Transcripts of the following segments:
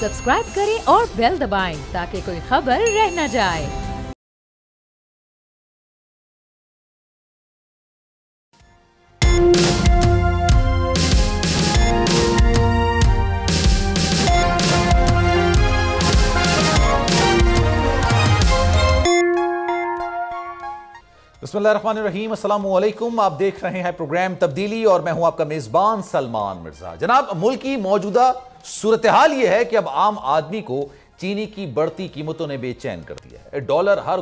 Subscribe करें और bell दबाएं ताकि कोई खबर रह न जाए। बिस्मिल्लाहिर्रहमानिर्रहीम, अस्सलाम वालेकुम। आप देख रहे हैं प्रोग्राम तब्दीली और मैं हूं आपका मेजबान सलमान मिर्जा। जनाब, मुल्क की मौजूदा सूरत हाल यह है कि अब आम आदमी को चीनी की बढ़ती कीमतों ने बेचैन कर दिया है। डॉलर हर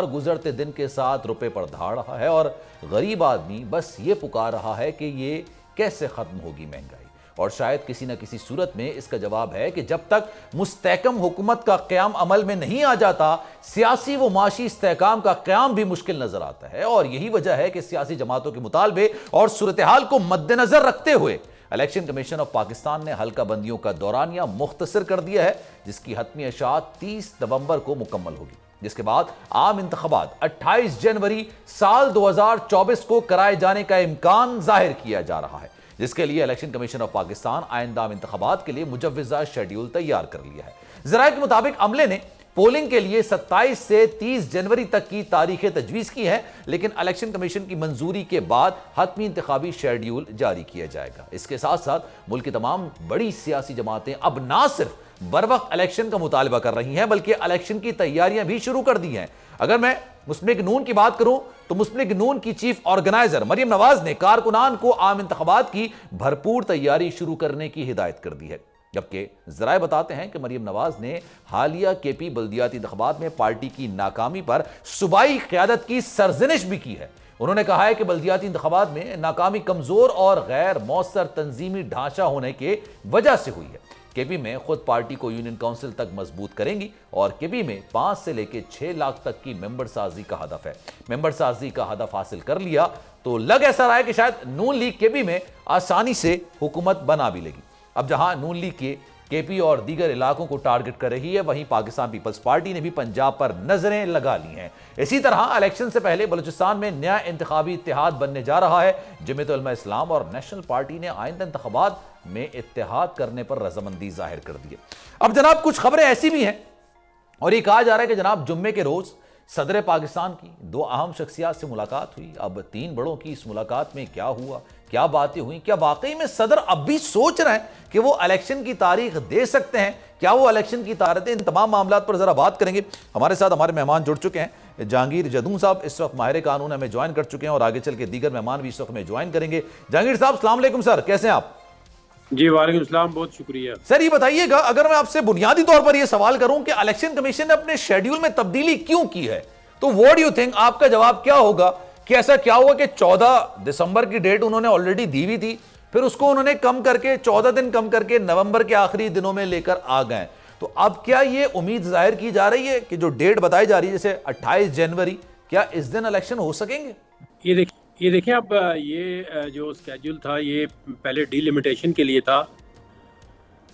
गुजरते दिन के साथ रुपए पर धाड़ रहा है और गरीब आदमी बस ये पुकार रहा है कि ये कैसे खत्म होगी महंगाई। और शायद किसी न किसी सूरत में इसका जवाब है कि जब तक मुस्तहकम हुकूमत का क़याम अमल में नहीं आ जाता, सियासी व माशी इस्तेहकाम का क़याम भी मुश्किल नजर आता है। और यही वजह है कि सियासी जमातों के मुतालबे और सूरत हाल को मद्देनजर रखते हुए इलेक्शन कमीशन ऑफ पाकिस्तान ने हल्का बंदियों का दौरानिया मुख्तसर कर दिया है, जिसकी हतमी इशाअत 30 नवंबर को मुकम्मल होगी, जिसके बाद आम इंतखाबात 28 जनवरी साल 2024 को कराए जाने का इम्कान जाहिर किया जा रहा है, जिसके लिए इलेक्शन कमीशन ऑफ पाकिस्तान आइंदा इंतखाबात के लिए मुजव्वज़ा शेड्यूल तैयार कर लिया है। ज़राए के मुताबिक अमले ने पोलिंग के लिए 27 से 30 जनवरी तक की तारीखें तजवीज़ की है, लेकिन इलेक्शन कमीशन की मंजूरी के बाद हतमी इंतखाबी शेड्यूल जारी किया जाएगा। इसके साथ साथ मुल्क की तमाम बड़ी सियासी जमातें अब ना सिर्फ बर वक्त इलेक्शन का मुतालबा कर रही हैं, बल्कि इलेक्शन की तैयारियां भी शुरू कर दी हैं। अगर मैं मुस्लिम लीग नून की बात करूं तो मुस्लिम लीग नून की चीफ ऑर्गेनाइजर मरियम नवाज ने कारकुनान को आम इंतखाबात की भरपूर तैयारी शुरू करने की हिदायत कर दी है। जबकि जराए बताते हैं कि मरियम नवाज ने हालिया केपी बल्दियाती इंतखाबात में पार्टी की नाकामी पर सूबाई क़यादत की सरजनिश भी की है। उन्होंने कहा है कि बल्दियाती इंतखाबात में नाकामी कमजोर और गैर मौसर तंजीमी ढांचा होने के वजह से हुई है। केपी में खुद पार्टी को यूनियन काउंसिल तक मजबूत करेंगी और केपी में 5 से लेकर 6 लाख तक की मेंबर साजी का हदफ है। मेंबर साजी का हदफ हासिल कर लिया तो लग ऐसा रहा है कि शायद नून लीग केपी में आसानी से हुकूमत बना भी लेगी। अब जहां नून लीग के केपी और दीगर इलाकों को टारगेट कर रही है, वहीं पाकिस्तान पीपल्स पार्टी ने भी पंजाब पर नजरें लगा ली हैं। इसी तरह इलेक्शन से पहले बलूचिस्तान में नया इंतखाबी इत्तेहाद बनने जा रहा है। जमीयत उलमा इस्लाम और नेशनल पार्टी ने आइंदा इंतखाबात में इत्तेहाद करने पर रजामंदी जाहिर कर दी है। अब जनाब, कुछ खबरें ऐसी भी हैं और ये कहा जा रहा है कि जनाब जुम्मे के रोज सदर पाकिस्तान की 2 अहम शख्सियात से मुलाकात हुई। अब 3 बड़ों की इस मुलाकात में क्या हुआ, क्या बातें हुई, क्या वाकई में सदर अब भी सोच रहे हैं कि वो इलेक्शन की तारीख दे सकते हैं, क्या वो इलेक्शन की तारीख, इन तमाम मामलों पर जरा बात करेंगे। हमारे साथ हमारे मेहमान जुड़ चुके हैं। जहांगीर जदूं साहब इस वक्त माहिर कानून हमें ज्वाइन कर चुके हैं और आगे चल के दीगर मेहमान भी इस वक्त हमें ज्वाइन करेंगे। जहांगीर साहब, अस्सलाम वालेकुम सर, कैसे हैं आप? जी वालेकुम सलाम, बहुत शुक्रिया सर। ये बताइएगा, अगर मैं आपसे बुनियादी तौर पर यह सवाल करूं कि इलेक्शन कमीशन ने अपने शेड्यूल में तब्दीली क्यों की है, तो व्हाट डू यू थिंक, आपका जवाब क्या होगा कि ऐसा क्या हुआ कि 14 दिसंबर की डेट उन्होंने ऑलरेडी दी हुई थी, फिर उसको उन्होंने कम करके 14 दिन कम करके नवंबर के आखिरी दिनों में लेकर आ गए। तो अब क्या ये उम्मीद जाहिर की जा रही है कि जो डेट बताई जा रही है जैसे 28 जनवरी, क्या इस दिन इलेक्शन हो सकेंगे? ये देखिए, अब ये जो स्केड्यूल था ये पहले डीलिमिटेशन के लिए था,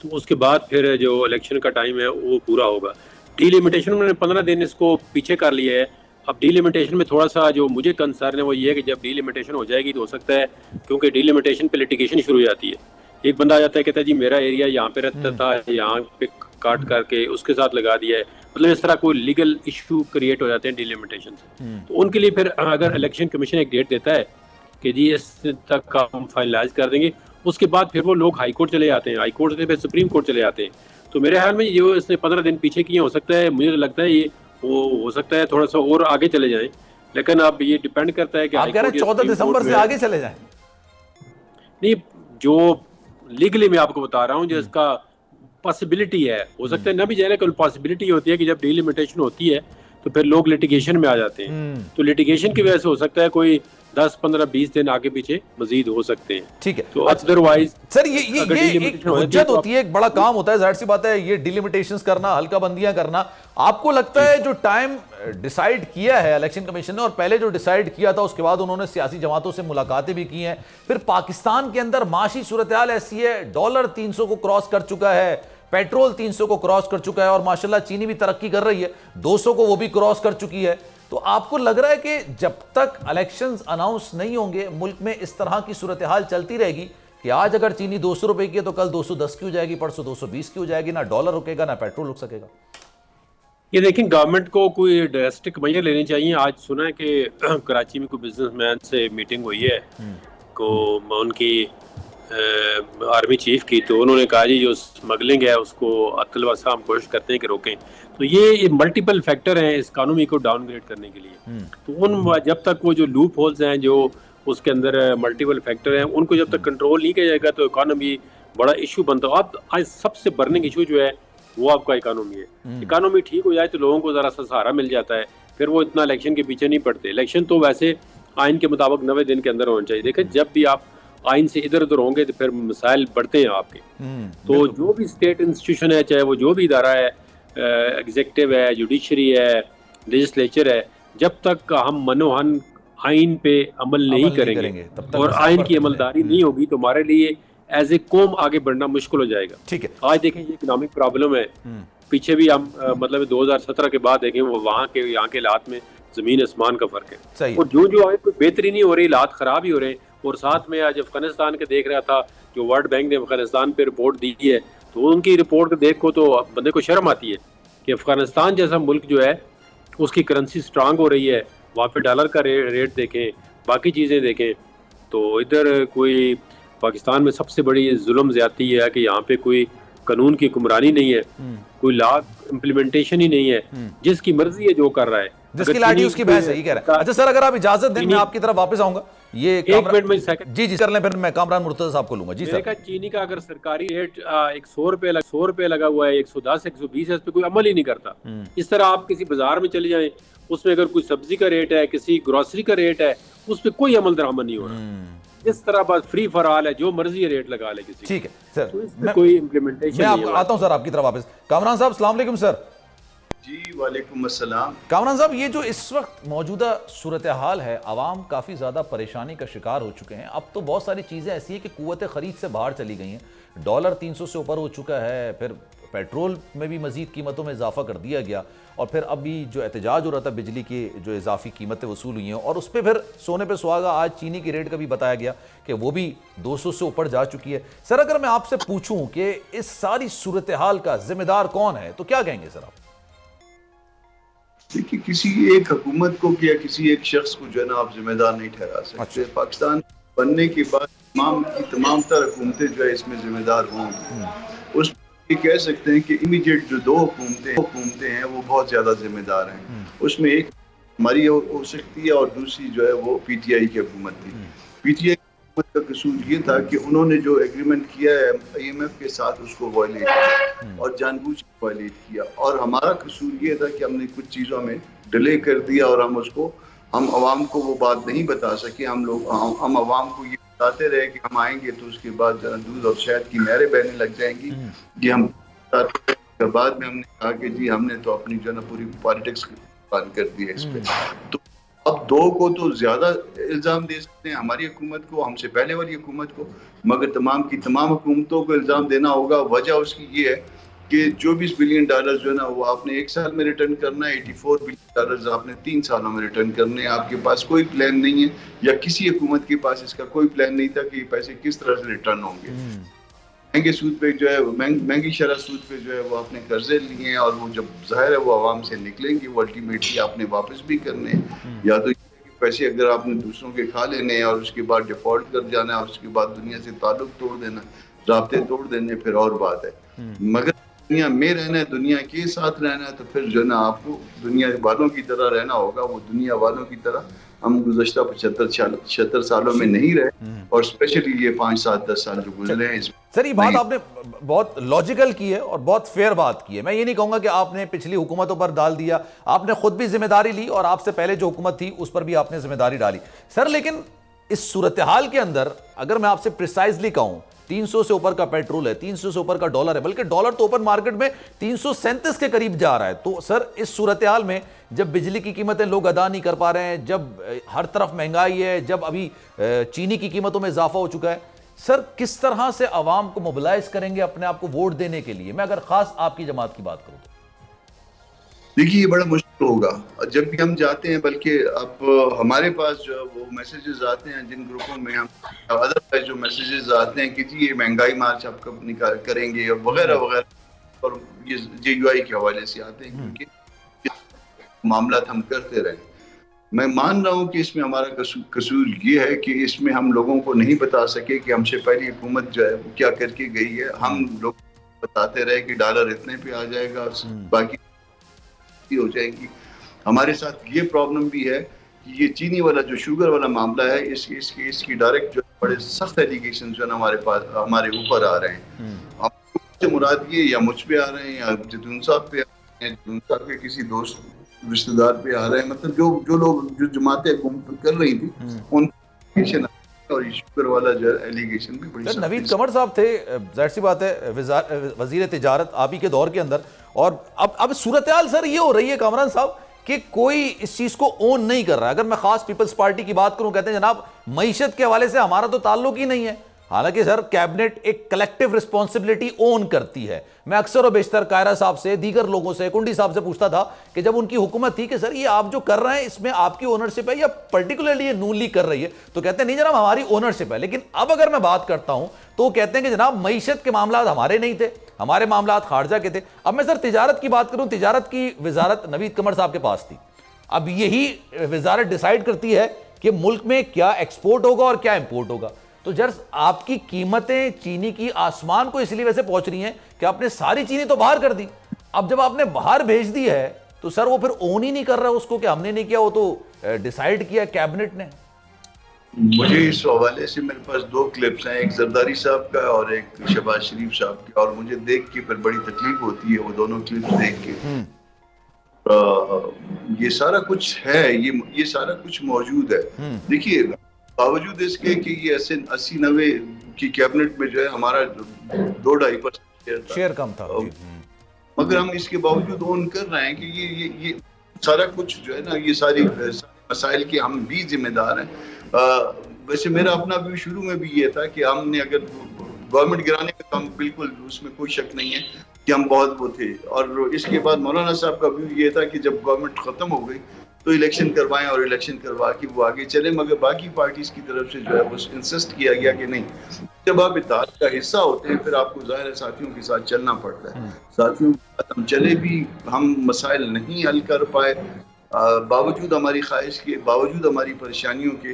तो उसके बाद फिर जो इलेक्शन का टाइम है वो पूरा होगा। डीलिमिटेशन उन्होंने 15 दिन इसको पीछे कर लिया है। अब डीलिमिटेशन में थोड़ा सा जो मुझे कंसर्न है वो ये है कि जब डीलिमिटेशन हो जाएगी तो हो सकता है, क्योंकि डीलिमिटेशन पे लिटिगेशन शुरू हो जाती है। एक बंदा आ जाता है, कहता है जी मेरा एरिया यहाँ पे रहता था, यहाँ पे काट करके उसके साथ लगा दिया है, मतलब इस तरह कोई लीगल इशू क्रिएट हो जाते हैं डीलिमिटेशन से। तो उनके लिए फिर अगर इलेक्शन कमीशन एक डेट देता है कि जी इस तक का हम फाइनलाइज कर देंगे, उसके बाद फिर वो लोग हाई कोर्ट चले जाते हैं, हाई कोर्ट से फिर सुप्रीम कोर्ट चले जाते हैं। तो मेरे ख्याल में ये इसने 15 दिन पीछे किए, हो सकता है, मुझे लगता है ये वो हो सकता है थोड़ा सा और आगे चले जाएं, लेकिन अब ये डिपेंड करता है कि आप कह रहे हैं 14 दिसंबर से आगे चले जाएं? नहीं, जो लीगली मैं आपको बता रहा हूँ, जिसका पॉसिबिलिटी है, हो सकता है ना भी जाए, लेकिन पॉसिबिलिटी होती है कि जब डीलिमिटेशन होती है तो फिर लोग लिटिगेशन में आ जाते हैं। तो लिटिगेशन की वजह से हो सकता है कोई 10, 15, 20 दिन आगे पीछे मजीद हो सकते हैं। ठीक है, तो अदरवाइज सर ये एक हुज्जत होती है, एक बड़ा काम होता है, जाहिर सी बात है, ये डिलिमिटेशंस करना, हल्का बंदियां करना। आपको लगता है जो टाइम डिसाइड किया है इलेक्शन कमीशन ने, और पहले जो डिसाइड किया था उसके बाद उन्होंने सियासी जमातों से मुलाकातें भी की हैं, फिर पाकिस्तान के अंदर माशी सूरत हाल ऐसी है, डॉलर 300 को क्रॉस कर चुका है, पेट्रोल 300 को क्रॉस कर चुका है और माशाल्लाह चीनी भी तरक्की कर रही है, 200 को वो भी क्रॉस कर चुकी है। तो आपको लग रहा है कि जब तक इलेक्शंस अनाउंस नहीं होंगे मुल्क में इस तरह की सूरत हाल चलती रहेगी कि आज अगर चीनी 200 रुपए की है तो कल 210 की हो जाएगी, परसों 220 की हो जाएगी, ना डॉलर रुकेगा ना पेट्रोल रुक सकेगा? ये देखें, गवर्नमेंट को कोई ड्रास्टिक मेजर लेने चाहिए। आज सुना है कि कराची में कोई बिजनेसमैन से मीटिंग हुई है को उनकी आर्मी चीफ की, तो उन्होंने कहा जी जो स्मगलिंग है उसको अतल वसा हम कोशिश करते हैं कि रोकें। तो ये मल्टीपल फैक्टर हैं इस इकानमी को डाउनग्रेड करने के लिए। तो उन जब तक वो जो लूप होल्स हैं जो उसके अंदर मल्टीपल फैक्टर हैं उनको जब तक कंट्रोल नहीं किया जाएगा तो इकानमी बड़ा इशू बनता है। अब आज सबसे बर्निंग इशू जो है वो आपका इकानमी है। इकानमी ठीक हो जाए तो लोगों को ज़रा सा सहारा मिल जाता है, फिर वो इतना इलेक्शन के पीछे नहीं पड़ते। इलेक्शन तो वैसे आइन के मुताबिक 90 दिन के अंदर होना चाहिए। देखें, जब भी आप आइन से इधर उधर होंगे तो फिर मसाइल बढ़ते हैं आपके। तो जो भी स्टेट इंस्टीट्यूशन है, चाहे वो जो भी इदारा है, एग्जीक्यूटिव है, जुडिशरी है, लेजिस्लेचर है, जब तक हम मनोहन आइन पे अमल नहीं करेंगे और आइन की अमलदारी नहीं होगी तो हमारे लिए एज ए कौम आगे बढ़ना मुश्किल हो जाएगा। ठीक है, आज देखें ये इकोनॉमिक प्रॉब्लम है, पीछे भी हम मतलब 2017 के बाद देखें वो वहाँ के यहाँ के हालात में जमीन आसमान का फर्क है। सही। और जो आए कोई बेहतरी नहीं हो रही, हालात खराब ही हो रहे हैं। और साथ में आज अफगानिस्तान के देख रहा था, जो वर्ल्ड बैंक ने अफगानिस्तान पे रिपोर्ट दी है, तो उनकी रिपोर्ट देखो तो बंदे को शर्म आती है कि अफगानिस्तान जैसा मुल्क जो है उसकी करेंसी स्ट्रांग हो रही है, वहाँ पे डॉलर का रेट देखें, बाकी चीज़ें देखें, तो इधर कोई पाकिस्तान में सबसे बड़ी जुल्म ज्यादती है कि यहाँ पे कोई कानून की हुक्मरानी नहीं है, कोई लॉ इम्प्लीमेंटेशन ही नहीं है, जिसकी मर्जी है जो कर रहा है, जिसकी लाठी उसकी भैंस है, ये कह रहा है। अच्छा सर, अगर आप इजाजत दें मैं आपकी तरफ वापस आऊंगा। ये एक मिनट में जी कर लें, फिर मैं कामरान मुर्तज़ा साहब को लूंगा। जी सर। चीनी का अगर सरकारी रेट 100 रुपए लगा हुआ है, 110 120 है, इस पे कोई अमल ही नहीं करता। इस तरह आप किसी बाजार में चले जाएं, उसमें अगर कोई सब्जी का रेट है, किसी ग्रोसरी का रेट है, उस पर कोई अमल दरामद नहीं हो रहा। इस तरह बस फ्री फॉर ऑल है, जो मर्जी रेट लगा ले किसी। ठीक है सर, तो इसमें कोई इम्प्लीमेंटेशन नहीं है। आता हूं सर आपकी तरफ वापस। कामरान साहब अस्सलाम वालेकुम सर। जी वालेकुम अस्सलाम। कामरान साहब, ये जो इस वक्त मौजूदा सूरत हाल है, आवाम काफ़ी ज़्यादा परेशानी का शिकार हो चुके हैं। अब तो बहुत सारी चीज़ें ऐसी हैं कि कुव्वत ख़रीद से बाहर चली गई हैं। डॉलर 300 से ऊपर हो चुका है, फिर पेट्रोल में भी मज़ीद कीमतों में इजाफा कर दिया गया, और फिर अभी जो एहतजाज हो रहा था बिजली की जो इजाफी कीमतें वसूल हुई हैं, और उस पर फिर सोने पे सुहागा आज चीनी की रेट का भी बताया गया कि वो भी 200 से ऊपर जा चुकी है। सर, अगर मैं आपसे पूछूं कि इस सारी सूरत हाल का जिम्मेदार कौन है तो क्या कहेंगे सर आप? देखिए, किसी एक हुकूमत को या किसी एक शख्स को जो है ना आप जिम्मेदार नहीं ठहरा सकते। अच्छा। पाकिस्तान बनने के बाद तमाम तर हुकूमतें जो है इसमें जिम्मेदार हों, उस ये कह सकते हैं कि इमीडिएट जो दो हुकूमतें हैं वो बहुत ज्यादा जिम्मेदार हैं। उसमें एक हमारी हो सकती है और दूसरी जो है वो पीटीआई की हुकूमत थी। पीटीआई हुकूमत का कसूर ये था कि उन्होंने जो एग्रीमेंट किया है IMF के साथ उसको वायलेट किया और जानबूझ के वायलेट किया, और हमारा कसूर ये था कि हमने कुछ चीज़ों में डिले कर दिया और हम अवाम को वो बात नहीं बता सके। हम अवाम को ये बताते रहे कि हम आएंगे तो उसके बाद दूध और शहद की नहरें बहने लग जाएंगी। ये हम बाद में हमने कहा कि जी हमने तो अपनी जो है पूरी पॉलिटिक्स बंद कर दी है इस पे। तो अब दो को तो ज्यादा इल्जाम दे सकते हैं, हमारी हुकूमत को, हमसे पहले वाली हुकूमत को, मगर तमाम की तमाम हुकूमतों को इल्जाम देना होगा। वजह उसकी ये है कि 24 बिलियन डॉलर जो है ना वो आपने एक साल में रिटर्न करना है, 84 बिलियन डॉलर आपने 3 सालों में रिटर्न करने हैं। आपके पास कोई प्लान नहीं है, या किसी हुकूमत के पास इसका कोई प्लान नहीं था कि पैसे किस तरह से रिटर्न होंगे। महंगे सूद पे जो है, महंगी शरह सूद पे जो है वो आपने कर्जे लिए हैं, और वो जब जाहिर है वो आवाम से निकलेंगे वो अल्टीमेटली आपने वापस भी करने हैं। या तो पैसे अगर आपने दूसरों के खा लेने हैं और उसके बाद डिफॉल्ट कर जाना है और उसके बाद दुनिया से ताल्लुक तोड़ देना, राब्ते तोड़ देने, फिर और बात है। मगर दुनिया में रहना है, दुनिया के साथ रहना है, तो फिर जो है ना आपको दुनिया वालों की तरह रहना होगा। वो दुनिया वालों की तरह हम गुज़श्ता 75 सालों में नहीं रहे, और स्पेशली ये 5 7 10 साल जो गुजरे हैं इसमें। सर, ये बात आपने बहुत लॉजिकल की है और बहुत फेयर बात की है। मैं ये नहीं कहूंगा कि आपने पिछली हुकूमतों पर डाल दिया, आपने खुद भी जिम्मेदारी ली और आपसे पहले जो हुकूमत थी उस पर भी आपने जिम्मेदारी डाली। सर, लेकिन इस सूरत हाल के अंदर अगर मैं आपसे प्रिसाइजली कहूं, 300 से ऊपर का पेट्रोल है, 300 से ऊपर का डॉलर है, बल्कि डॉलर तो ओपन मार्केट में 337 के करीब जा रहा है। तो सर, इस सूरत हाल में जब बिजली की कीमतें लोग अदा नहीं कर पा रहे हैं, जब हर तरफ महंगाई है, जब अभी चीनी की कीमतों में इजाफा हो चुका है, सर किस तरह से अवाम को मोबिलाइज करेंगे अपने आप को वोट देने के लिए? मैं अगर खास आपकी जमात की बात करूं तो देखिए ये बड़ा मुश्किल होगा जब भी हम जाते हैं, बल्कि अब हमारे पास जो वो मैसेजेस आते हैं जिन ग्रुपों में हम अदरवाइज जो मैसेजेस आते हैं कि जी ये महंगाई मार्च आप कब निकाल करेंगे और वगैरह वगैरह, और ये JUI के हवाले से आते हैं क्योंकि मामला हम करते रहे। मैं मान रहा हूँ कि इसमें हमारा कसूर ये है कि इसमें हम लोगों को नहीं बता सके कि हमसे पहली हुकूमत जो है वो क्या करके गई है। हम लोग बताते रहे कि डॉलर इतने पे आ जाएगा और बाकी हो जाएंगी। हमारे साथ ये प्रॉब्लम भी है कि ये चीनी वाला जो शुगर वाला मामला है इसकी डायरेक्ट जो बड़े सख्त एलिगेशन जो है हमारे पास हमारे ऊपर आ रहे हैं। आपसे मुराद ये या मुझ पे आ रहे हैं या जतून साहब पे आ रहे हैं, जतून साहब के किसी दोस्त रिश्तेदार पे आ रहे हैं, मतलब जो लोग जो जमातें कर रही थी उन और शुगर वाला जो एलिगेशन भी बड़ी। नवीद कमर साहब थे, जाहिर सी बात है वजीर तिजारत आप ही के दौर के अंदर, और अब सूरत हाल सर ये हो रही है कामरान साहब कि कोई इस चीज को ओन नहीं कर रहा है। अगर मैं खास पीपल्स पार्टी की बात करूं, कहते हैं जनाब मईशत के हवाले से हमारा तो ताल्लुक ही नहीं है। हालांकि सर कैबिनेट एक कलेक्टिव रिस्पॉन्सिबिलिटी ओन करती है। मैं अक्सर और बेशतर कायरा साहब से, दीगर लोगों से, कुंडी साहब से पूछता था कि जब उनकी हुकूमत थी कि सर ये आप जो कर रहे हैं इसमें आपकी ओनरशिप है या पर्टिकुलरली ये नून लीग कर रही है, तो कहते हैं नहीं जनाब हमारी ओनरशिप है। लेकिन अब अगर मैं बात करता हूं तो कहते हैं कि जनाब मईशत के मामला हमारे नहीं थे, हमारे मामला खारजा के थे। अब मैं सर तिजारत की बात करूं, तिजारत की वजारत नवीद कमर साहब के पास थी। अब यही वजारत डिसाइड करती है कि मुल्क में क्या एक्सपोर्ट होगा और क्या इंपोर्ट होगा। तो जर आपकी कीमतें चीनी की आसमान को इसलिए वैसे पहुंच रही हैं कि आपने सारी चीनी तो बाहर कर दी। अब जब आपने बाहर भेज दी है तो सर वो फिर ओन ही नहीं कर रहा उसको कि हमने नहीं किया, वो तो डिसाइड किया कैबिनेट ने। मुझे इस हवाले से मेरे पास 2 क्लिप्स हैं, एक जरदारी साहब का और एक शहबाज शरीफ साहब का, और मुझे देख के फिर बड़ी तकलीफ होती है वो दोनों क्लिप्स देख के। ये सारा कुछ है, ये सारा कुछ मौजूद है। देखिए बावजूद इसके कि ये 80-90 की कैबिनेट में जो है हमारा 2-2.5% शेयर कम था, मगर हम इसके बावजूद ओन कर रहे हैं कि ये सारा कुछ जो है ना, ये सारी मसाइल के हम भी जिम्मेदार हैं। वैसे मेरा अपना भी शुरू में भी ये था कि हमने अगर गवर्नमेंट गिराने का काम, बिल्कुल उसमें कोई शक नहीं है कि हम बहुत वो थे। और इसके बाद मौलाना साहब का भी ये था कि जब गवर्नमेंट खत्म हो गई तो इलेक्शन करवाएं और इलेक्शन करवा के वो आगे चले, मगर बाकी पार्टीज की तरफ से जो है वो इंसिस्ट किया गया कि नहीं, जब आप इत्तेहाद का हिस्सा होते हैं फिर आपको जाहिर है साथियों के साथ चलना पड़ता है। साथियों के साथ हम चले भी, हम मसाइल नहीं हल कर पाए बावजूद हमारी ख्वाहिश के, बावजूद हमारी परेशानियों के,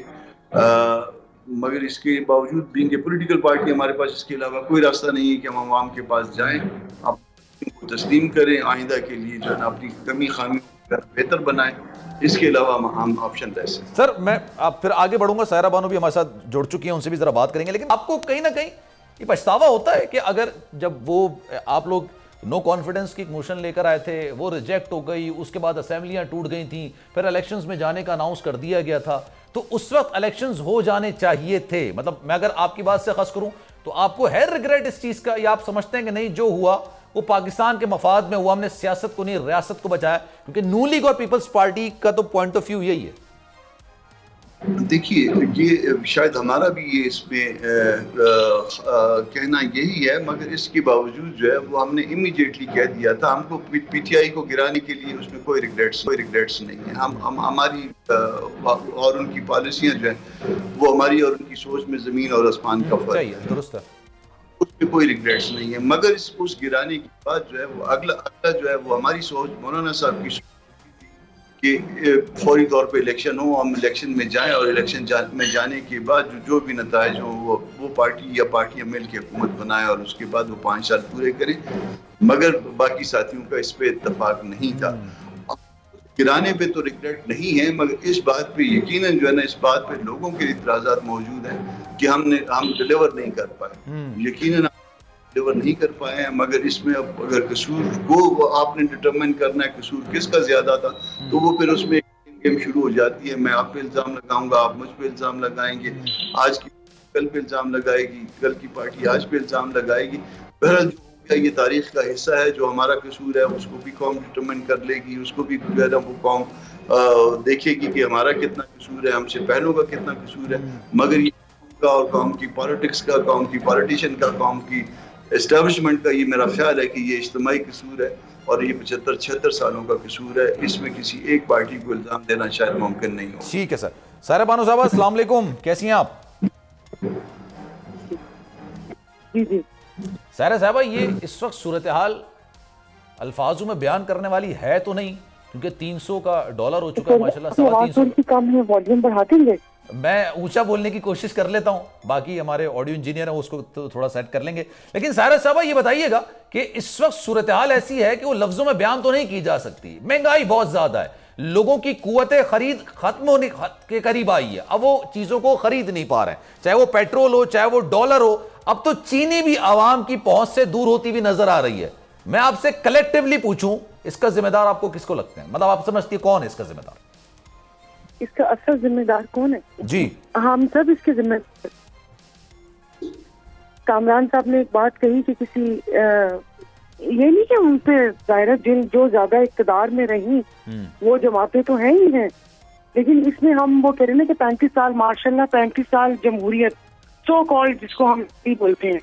मगर इसके बावजूद बीइंग ए पॉलिटिकल पार्टी हमारे पास इसके अलावा कोई रास्ता नहीं है कि हम आवाम के पास जाएं, आप इनको तस्लीम करें, आइंदा के लिए जो है ना अपनी कमी खामी बेहतर बनाएं, इसके अलावा हम ऑप्शन लेस हैं। सर मैं आप फिर आगे बढ़ूंगा, सायरा बानो भी हमारे साथ जुड़ चुकी हैं, उनसे भी जरा बात करेंगे। लेकिन आपको कहीं ना कहीं ये पछतावा होता है कि अगर जब वो आप लोग नो कॉन्फिडेंस की मोशन लेकर आए थे, वो रिजेक्ट हो गई, उसके बाद असेंबलियां टूट गई थी, फिर इलेक्शंस में जाने का अनाउंस कर दिया गया था, तो उस वक्त इलेक्शंस हो जाने चाहिए थे। मतलब मैं अगर आपकी बात से खस करूं तो आपको है रिग्रेट इस चीज का, या आप समझते हैं कि नहीं जो हुआ वो पाकिस्तान के मफाद में हुआ, हमने सियासत को नहीं रियासत को बचाया? क्योंकि नून लीग और पीपल्स पार्टी का तो पॉइंट ऑफ व्यू यही है। देखिए ये शायद हमारा भी ये इसमें कहना यही है, मगर इसके बावजूद जो है वो हमने इमीडिएटली कह दिया था, हमको PTI को गिराने के लिए उसमें कोई रिग्रेट्स नहीं है। हम हमारी और उनकी पॉलिसियां जो है वो हमारी और उनकी सोच में जमीन और आसमान का फर्क है, दुरुस्त है, उसमें कोई रिग्रेट्स नहीं है। मगर उस गिराने के बाद जो है वो अगला जो है वो हमारी सोच, मौलाना साहब की कि फौरी तौर पे इलेक्शन हो, हम इलेक्शन में जाएं और इलेक्शन में जाने के बाद जो भी नताइज हो वो पार्टी या पार्टियां मिल के हुकूमत बनाए और उसके बाद वो 5 साल पूरे करें। मगर बाकी साथियों का इस पे इत्तेफाक नहीं था। गिराने पे तो रिग्रेट नहीं है, मगर इस बात पे यकीनन जो है ना, इस बात पे लोगों के इतराज़ात मौजूद हैं कि हम डिलीवर नहीं कर पाए, यकीनन डिलीवर नहीं कर पाए हैं। मगर इसमें अब अगर कसूर को आपने डिटरमिन करना है कसूर किसका ज्यादा था, तो वो फिर उसमें गेम शुरू हो जाती है। मैं आप पे इल्जाम लगाऊंगा, आप मुझ पे इल्जाम लगाएंगे, आज की कल पे इल्जाम लगाएगी, कल की पार्टी आज पे इल्जाम लगाएगी। बहरहाल ये तारीख का हिस्सा है, जो हमारा कसूर है उसको भी कौम डिटरमिन कर लेगी, उसको भी वो कौम देखेगी कि हमारा कितना कसूर है, हमसे पहलों का कितना कसूर है। मगर ये का और कौम की पॉलिटिक्स का, कौम की पॉलिटिशियन का, कौम की एस्टेब्लिशमेंट का ये मेरा ख्याल है कि ये इज्तिमाई कसूर है। और ये 75-76 सालों का कसूर है। इसमें किसी एक पार्टी को इल्जाम देना शायद मुमकिन नहीं हो। ठीक है सर। सारा बानो साहब अस्सलाम वालेकुम, कैसी हैं आप? जी जी। सारा साहबा, ये इस वक्त सूरत हाल अल्फाजों में बयान करने वाली है तो नहीं, क्योंकि 300 का डॉलर हो चुका है माशाल्लाह, 350 कम है, वॉल्यूम बढ़ा देंगे? मैं ऊंचा बोलने की कोशिश कर लेता हूं, बाकी हमारे ऑडियो इंजीनियर हैं उसको तो थोड़ा सेट कर लेंगे। लेकिन सारा साहब ये बताइएगा कि इस वक्त सूरत हाल ऐसी है कि वो लफ्जों में बयान तो नहीं की जा सकती, महंगाई बहुत ज्यादा है, लोगों की कुव्वत खरीद खत्म होने के करीब आई है, अब वो चीजों को खरीद नहीं पा रहे हैं, चाहे वो पेट्रोल हो चाहे वो डॉलर हो। अब तो चीनी भी आवाम की पहुंच से दूर होती हुई नजर आ रही है। मैं आपसे कलेक्टिवली पूछूं, इसका जिम्मेदार आपको किसको लगते हैं? मतलब आप समझती है कौन है इसका जिम्मेदार? इसका असल जिम्मेदार कौन है? जी हम सब इसके जिम्मेदार। कामरान साहब ने एक बात कही कि किसी ये नहीं कि उन पे जाहिर जिन जो ज्यादा इक्तदार में रही वो जमाते तो हैं ही हैं, लेकिन इसमें हम वो कह रहे ना कि 35 साल माशाल्लाह 35 साल जमहूरियत सो कॉल्ड जिसको हम भी बोलते हैं,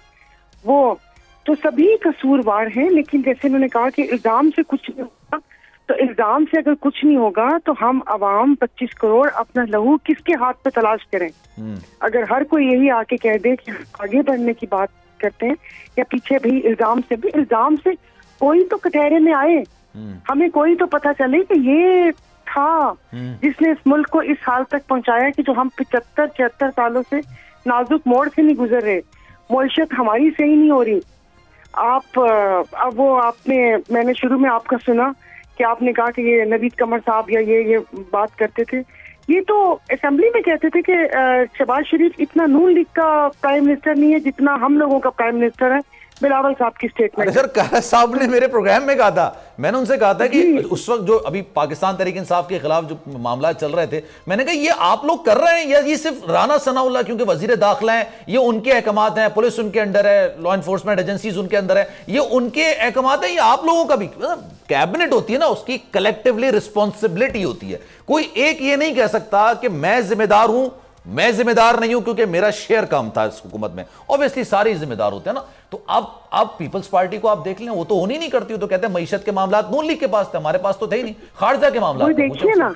वो तो सभी कसूरवार हैं। लेकिन जैसे उन्होंने कहा कि इल्जाम से कुछ नहीं होगा, तो इल्जाम से अगर कुछ नहीं होगा तो हम आवाम 25 करोड़ अपना लहू किसके हाथ पे तलाश करें? अगर हर कोई यही आके कह दे कि आगे बढ़ने की बात करते हैं या पीछे भी इल्जाम से कोई तो कटहरे में आए, हमें कोई तो पता चले कि ये था जिसने इस मुल्क को इस हाल तक पहुंचाया कि जो हम 75-76 सालों से नाजुक मोड़ से नहीं गुजर रहे, मौशियत हमारी सही नहीं हो रही। आप अब वो मैंने शुरू में आपका सुना कि आपने कहा कि ये नवीद कमर साहब या ये बात करते थे, ये तो असेंबली में कहते थे कि शहबाज शरीफ इतना नून लीग का प्राइम मिनिस्टर नहीं है जितना हम लोगों का प्राइम मिनिस्टर है। बिलावल साहब की स्टेटमेंट। सर कारस साहब ने मेरे प्रोग्राम में कहा था, मैंने उनसे कहा था कि उस वक्त जो अभी पाकिस्तान तहरीक इंसाफ के खिलाफ जो मामला चल रहे थे, मैंने कहा ये आप लोग कर रहे हैं या ये सिर्फ राना सनाउल्लाह क्योंकि वजीर दाखिला है, ये उनके अहकामात हैं, पुलिस उनके अंडर है, लॉ एनफोर्समेंट एजेंसीज उनके अंदर है, ये उनके अहकामात है, ये आप लोगों का भी कैबिनेट होती है ना, उसकी कलेक्टिवली रिस्पॉन्सिबिलिटी होती है। कोई एक ये नहीं कह सकता कि मैं जिम्मेदार हूं, मैं जिम्मेदार नहीं हूं क्योंकि मेरा शेयर कम था इस हुकूमत में। ऑब्वियसली सारे जिम्मेदार होते हैं ना। तो अब पीपल्स पार्टी को आप देख लें, वो तो होनी नहीं करती, तो कहते हैं मईशत के मामला नून लीग के पास थे, हमारे पास तो थे ही नहीं, खारजा के मामला। देखिए ना,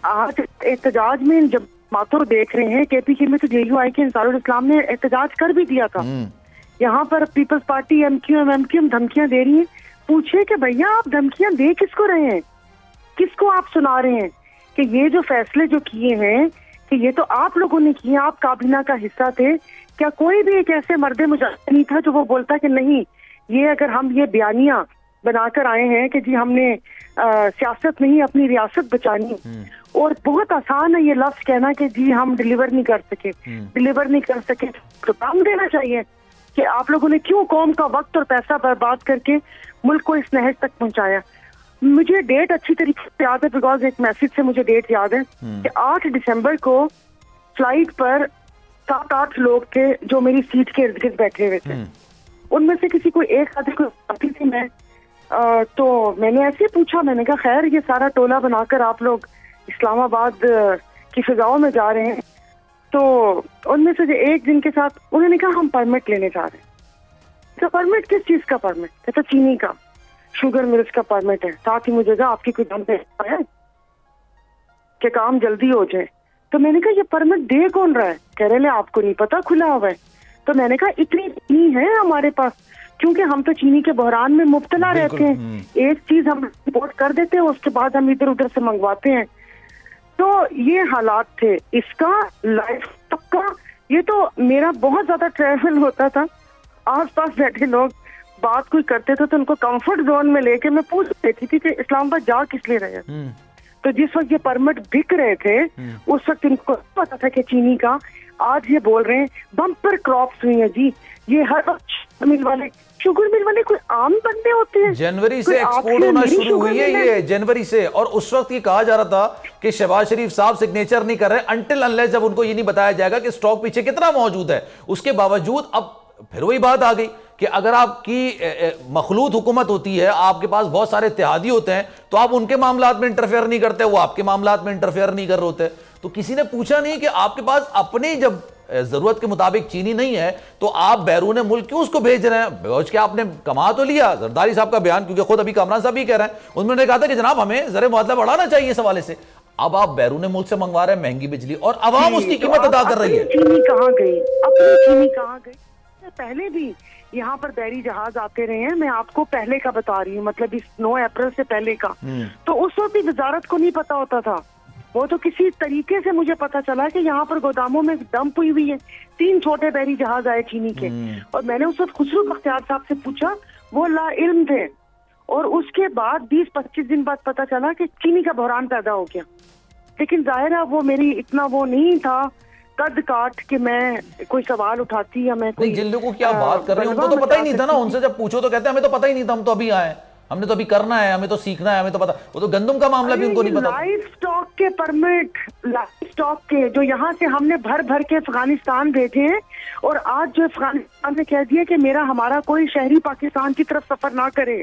आज एहतजाज में जब मातुर देख रहे हैं, केपीके में तो जेयूआई के अंसारुल इस्लाम ने एहतजाज कर भी दिया था। यहाँ पर पीपल्स पार्टी एमक्यूएम धमकियां दे रही है। पूछिए कि भैया आप धमकियां दे किसको रहे हैं, किसको आप सुना रहे हैं कि ये जो फैसले जो किए हैं कि ये तो आप लोगों ने किए, आप काबीना का हिस्सा थे। क्या कोई भी एक ऐसे मर्दे मुजाहिद नहीं था जो वो बोलता कि नहीं, ये अगर हम ये बयानियां बनाकर आए हैं कि जी हमने सियासत नहीं अपनी रियासत बचानी, और बहुत आसान है ये लफ्ज कहना कि जी हम डिलीवर नहीं कर सके, तो काम देना चाहिए कि आप लोगों ने क्यों कौम का वक्त और पैसा बर्बाद करके मुल्क को इस नहज तक पहुंचाया। मुझे डेट अच्छी तरीके से याद है, बिकॉज एक मैसेज से मुझे डेट याद है कि 8 दिसंबर को फ्लाइट पर 7-8 लोग थे जो मेरी सीट के इर्द गिर्द बैठे हुए थे। उनमें से किसी को एक आदमी को आती थी मैं, तो मैंने ऐसे पूछा, मैंने कहा खैर ये सारा टोला बनाकर आप लोग इस्लामाबाद की फिजाओं में जा रहे हैं, तो उनमें से एक जिनके साथ उन्होंने कहा हम परमिट लेने जा रहे हैं। तो परमिट किस चीज का परमिट? कहता चीनी का, शुगर मिल्स का परमिट है। साथ ही मुझे कहा आपकी कोई दम है कि काम जल्दी हो जाए। तो मैंने कहा ये परमिट दे कौन रहा है? कह रहे आपको नहीं पता, खुला हुआ है। तो मैंने कहा इतनी चीनी है हमारे पास, क्योंकि हम तो चीनी के बहरान में मुब्तला रहते हैं। एक चीज हम रिपोर्ट कर देते हैं, उसके बाद हम इधर उधर से मंगवाते हैं। तो ये हालात थे इसका, लाइफ का। ये तो मेरा बहुत ज्यादा ट्रैवल होता था, आस पास बैठे लोग बात कोई करते थे तो उनको कंफर्ट जोन में लेके मैं पूछ देती थी कि इस्लामाबाद जा किस लिए रहे हैं। तो जिस वक्त ये परमिट बिक रहे थे उस वक्त इनको पता था कि चीनी का। आज ये बोल रहे हैं बम्पर क्रॉप्स हुई है जी, ये हर वक्त शुगर मिल वाले कोई आम बंदे होते हैं। जनवरी से एक्सपोर्ट होना शुरू हुई है ये, जनवरी से। और उस वक्त ये कहा जा रहा था कि शहबाज शरीफ साहब सिग्नेचर नहीं कर रहे अनटिल अनलेस जब उनको ये नहीं बताया जाएगा कि स्टॉक पीछे कितना मौजूद है। उसके बावजूद अब फिर वही बात आ गई कि अगर आपकी मखलूत हुकूमत होती है, आपके पास बहुत सारे इत्तेहादी होते हैं, तो आप उनके मामलात में इंटरफेयर नहीं करते, वो आपके मामलात में इंटरफेयर नहीं कर रहे होते। तो किसी ने पूछा नहीं कि आपके पास अपने जब जरूरत के मुताबिक चीनी नहीं है तो आप बैरून मुल्क क्यों उसको भेज रहे हैं? भेज के आपने कमा तो लिया। जरदारी साहब का बयान, क्योंकि खुद अभी कामरान साहब भी कह रहे हैं, उन्होंने कहा था कि जनाब हमें ज़र मुआवजा बढ़ाना चाहिए इस हवाले से। अब आप बैरून मुल्क से मंगवा रहे हैं महंगी बिजली और अवाम उसकी कीमत अदा कर रही है। चीनी कहाँ गई? अपनी चीनी कहाँ गई? पहले भी यहाँ पर बहरी जहाज आते रहे हैं, मैं आपको पहले का बता रही हूँ, मतलब इस 9 अप्रैल से पहले का। तो उस वक्त भी वजारत को नहीं पता होता था, वो तो किसी तरीके से मुझे पता चला कि यहाँ पर गोदामों में डंप हुई हुई है। 3 छोटे बहरी जहाज आए चीनी के, और मैंने उस वक्त खुसरो बख्तियार साहब से पूछा, वो ला इल्म थे। और उसके बाद 20-25 दिन बाद पता चला कि चीनी का बहरान पैदा हो गया। लेकिन जाहिर है वो मेरी इतना वो नहीं था कद काट के मैं कोई सवाल उठाती या मैं कोई, जिन लोगों की आप बात कर रहे हैं उनको तो पता ही नहीं था ना। उनसे जब पूछो तो कहते हैं हमें तो पता ही नहीं था, हम तो अभी आए, हमने तो अभी करना है, हमें तो सीखना है, हमें तो पता। वो तो गंदम का मामला भी उनको नहीं पता। लाइफ स्टॉक के परमिट, लाइफ स्टॉक के जो यहाँ से हमने भर भर के अफगानिस्तान भेजे हैं, और आज जो अफगानिस्तान ने कह दिया कि हमारा कोई शहरी पाकिस्तान की तरफ सफर ना करे,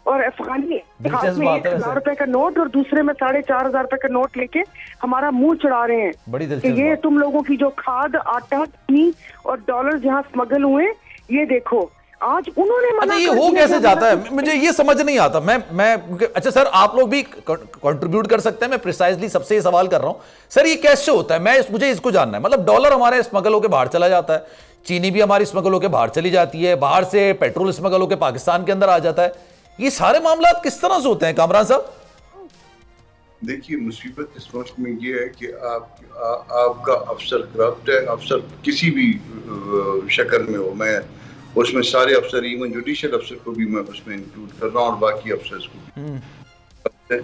और अफगानी हाथ में 1,000 रुपए का नोट और दूसरे में 4,500 रुपए का नोट लेके हमारा मुंह चढ़ा रहे हैं कि ये तुम लोगों की जो खाद, आटा, चीनी और डॉलर जहाँ स्मगल हुए, ये देखो। आज उन्होंने अच्छा, ये हो कैसे जाता है? मुझे ये समझ नहीं आता। मैं अच्छा सर, आप लोग भी कंट्रीब्यूट कर सकते हैं, मैं प्रिसाइजली सबसे ये सवाल कर रहा हूं सर, ये कैसे होता है? मुझे इसको जानना है। मतलब डॉलर हमारे स्मगल होकर बाहर चला जाता है, चीनी भी हमारी स्मगल होकर बाहर चली जाती है, बाहर से पेट्रोल स्मगल होकर पाकिस्तान के अंदर आ जाता है। ये सारे मामला किस तरह से होते हैं कामरान साहब? देखिए, मुसीबत इस वक्त में ये है कि आपका अफसर करप्ट है। अफसर किसी भी शक्ल में हो, मैं उसमें सारे अफसर, इवन जुडिशियल अफसर को भी मैं उसमें इंक्लूड कर रहा हूँ, और बाकी अफसर्स को भी।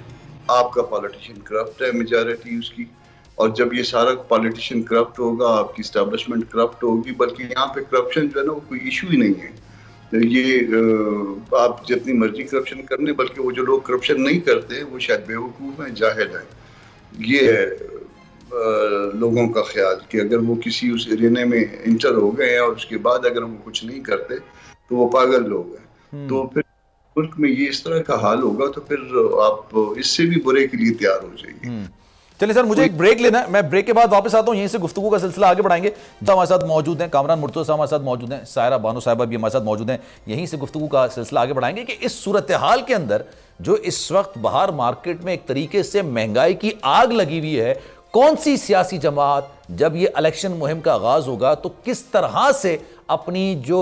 आपका पॉलिटिशियन करप्ट है, मेजॉरिटी उसकी, और जब ये सारा पॉलिटिशियन करप्ट होगा, आपकी स्टैब्लिशमेंट करप्ट होगी। बल्कि यहाँ पे करप्शन जो है ना, वो कोई इशू ही नहीं है। ये आप जितनी मर्जी करप्शन कर लें, बल्कि वो जो लोग करप्शन नहीं करते वो शायद बेवकूफ़ हैं, जाहिल हैं। ये है लोगों का ख्याल कि अगर वो किसी उस एरिया में इंटर हो गए हैं और उसके बाद अगर वो कुछ नहीं करते तो वो पागल लोग हैं। तो फिर मुल्क में ये इस तरह का हाल होगा तो फिर आप इससे भी बुरे के लिए तैयार हो जाइए। चलिए सर, मुझे एक ब्रेक लेना है, मैं ब्रेक के बाद वापस आता हूं, यहीं से गुफ्तगू का सिलसिला आगे बढ़ाएंगे। हमारे साथ मौजूद हैं कामरान मुर्तज़ा साहब, हमारे साथ मौजूद हैं सायरा बानो साहिबा भी हमारे साथ मौजूद हैं। यहीं से गुफ्तगू का सिलसिला आगे बढ़ाएंगे कि इस सूरत हाल के अंदर जो इस वक्त बाहर मार्केट में एक तरीके से महंगाई की आग लगी हुई है, कौन सी सियासी जमात जब ये इलेक्शन मुहिम का आगाज होगा तो किस तरह से अपनी जो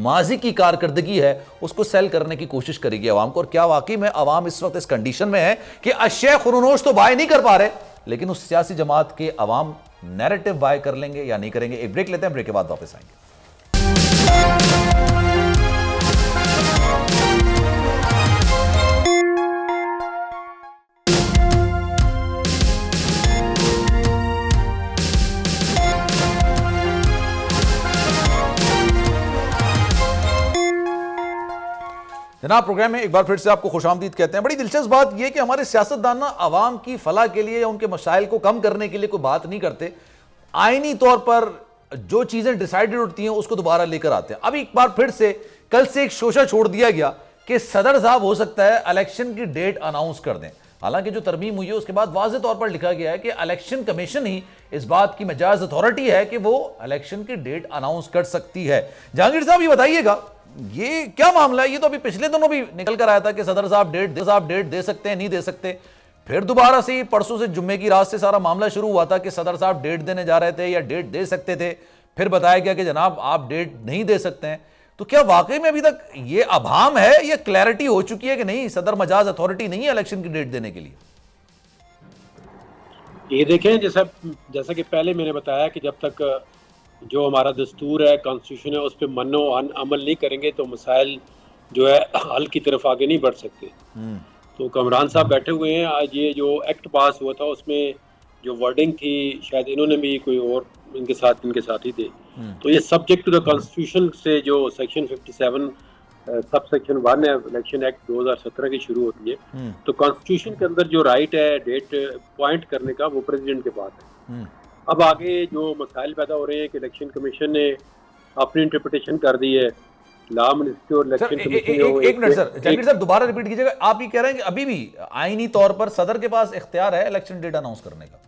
माजी की कारकर्दगी है उसको सेल करने की कोशिश करेगी आवाम को, और क्या वाकई में आवाम इस वक्त इस कंडीशन में है कि अशय खुरनोश तो बाय नहीं कर पा रहे, लेकिन उस सियासी जमात के अवाम नैरेटिव बाय कर लेंगे या नहीं करेंगे? एक ब्रेक लेते हैं, ब्रेक के बाद वापस आएंगे। जनाब, प्रोग्राम में एक बार फिर से आपको खुशामदीद कहते हैं। बड़ी दिलचस्प बात यह कि हमारे सियासतदान ना आवाम की फलाह के लिए या उनके मसाइल को कम करने के लिए कोई बात नहीं करते, आईनी तौर पर जो चीजें डिसाइडेड होती हैं उसको दोबारा लेकर आते हैं। अब एक बार फिर से कल से एक शोशा छोड़ दिया गया कि सदर साहब हो सकता है इलेक्शन की डेट अनाउंस कर दें। हालांकि जो तरमीम हुई है उसके बाद वाज़ेह तौर पर लिखा गया है कि इलेक्शन कमीशन ही इस बात की मजाज अथॉरिटी है कि वो इलेक्शन की डेट अनाउंस कर सकती है। जहांगीर साहब, ये बताइएगा ये क्या मामला है? ये तो अभी पिछले दिनों भी निकल कर आया था कि सदर साहब डेट दे सकते हैं, नहीं दे सकते। फिर दोबारा से परसों से जुम्मे की रात से सारा मामला शुरू हुआ था कि सदर साहब डेट देने जा रहे थे या डेट दे सकते थे। फिर बताया गया कि जनाब आप डेट नहीं दे सकते हैं। तो क्या वाकई में अभी तक ये अभाम है या क्लैरिटी हो चुकी है कि नहीं, सदर मजाज अथॉरिटी नहीं है इलेक्शन की डेट देने के लिए? ये देखें, जैसा कि पहले मैंने बताया कि जब तक जो हमारा दस्तूर है, कॉन्स्टिट्यूशन है, उस पर मनो अमल नहीं करेंगे तो मसाइल जो है हल की तरफ आगे नहीं बढ़ सकते। तो कामरान साहब बैठे हुए हैं। आज ये जो एक्ट पास हुआ था उसमें जो वर्डिंग थी शायद इन्होंने भी कोई और इनके साथ ही थे। तो ये सब्जेक्ट टू द कॉन्स्टिट्यूशन से जो सेक्शन 57 सब सेक्शन 1 है, इलेक्शन एक्ट 2017 की शुरू होती है। तो कॉन्स्टिट्यूशन के अंदर जो राइट है डेट पॉइंट करने का वो प्रेसिडेंट के पास है। अब आगे जो मसाइल पैदा हो रहे हैं कि इलेक्शन कमीशन ने अपनी इंटरप्रिटेशन कर दी है, लॉ मिनिस्ट्री और इलेक्शन कमीशन। एक मिनट सर, जहांगीर साहब दोबारा रिपीट कीजिएगा। आप ये कह रहे हैं कि अभी भी आईनी तौर पर सदर के पास इख्तियार है इलेक्शन डेट अनाउंस करने का?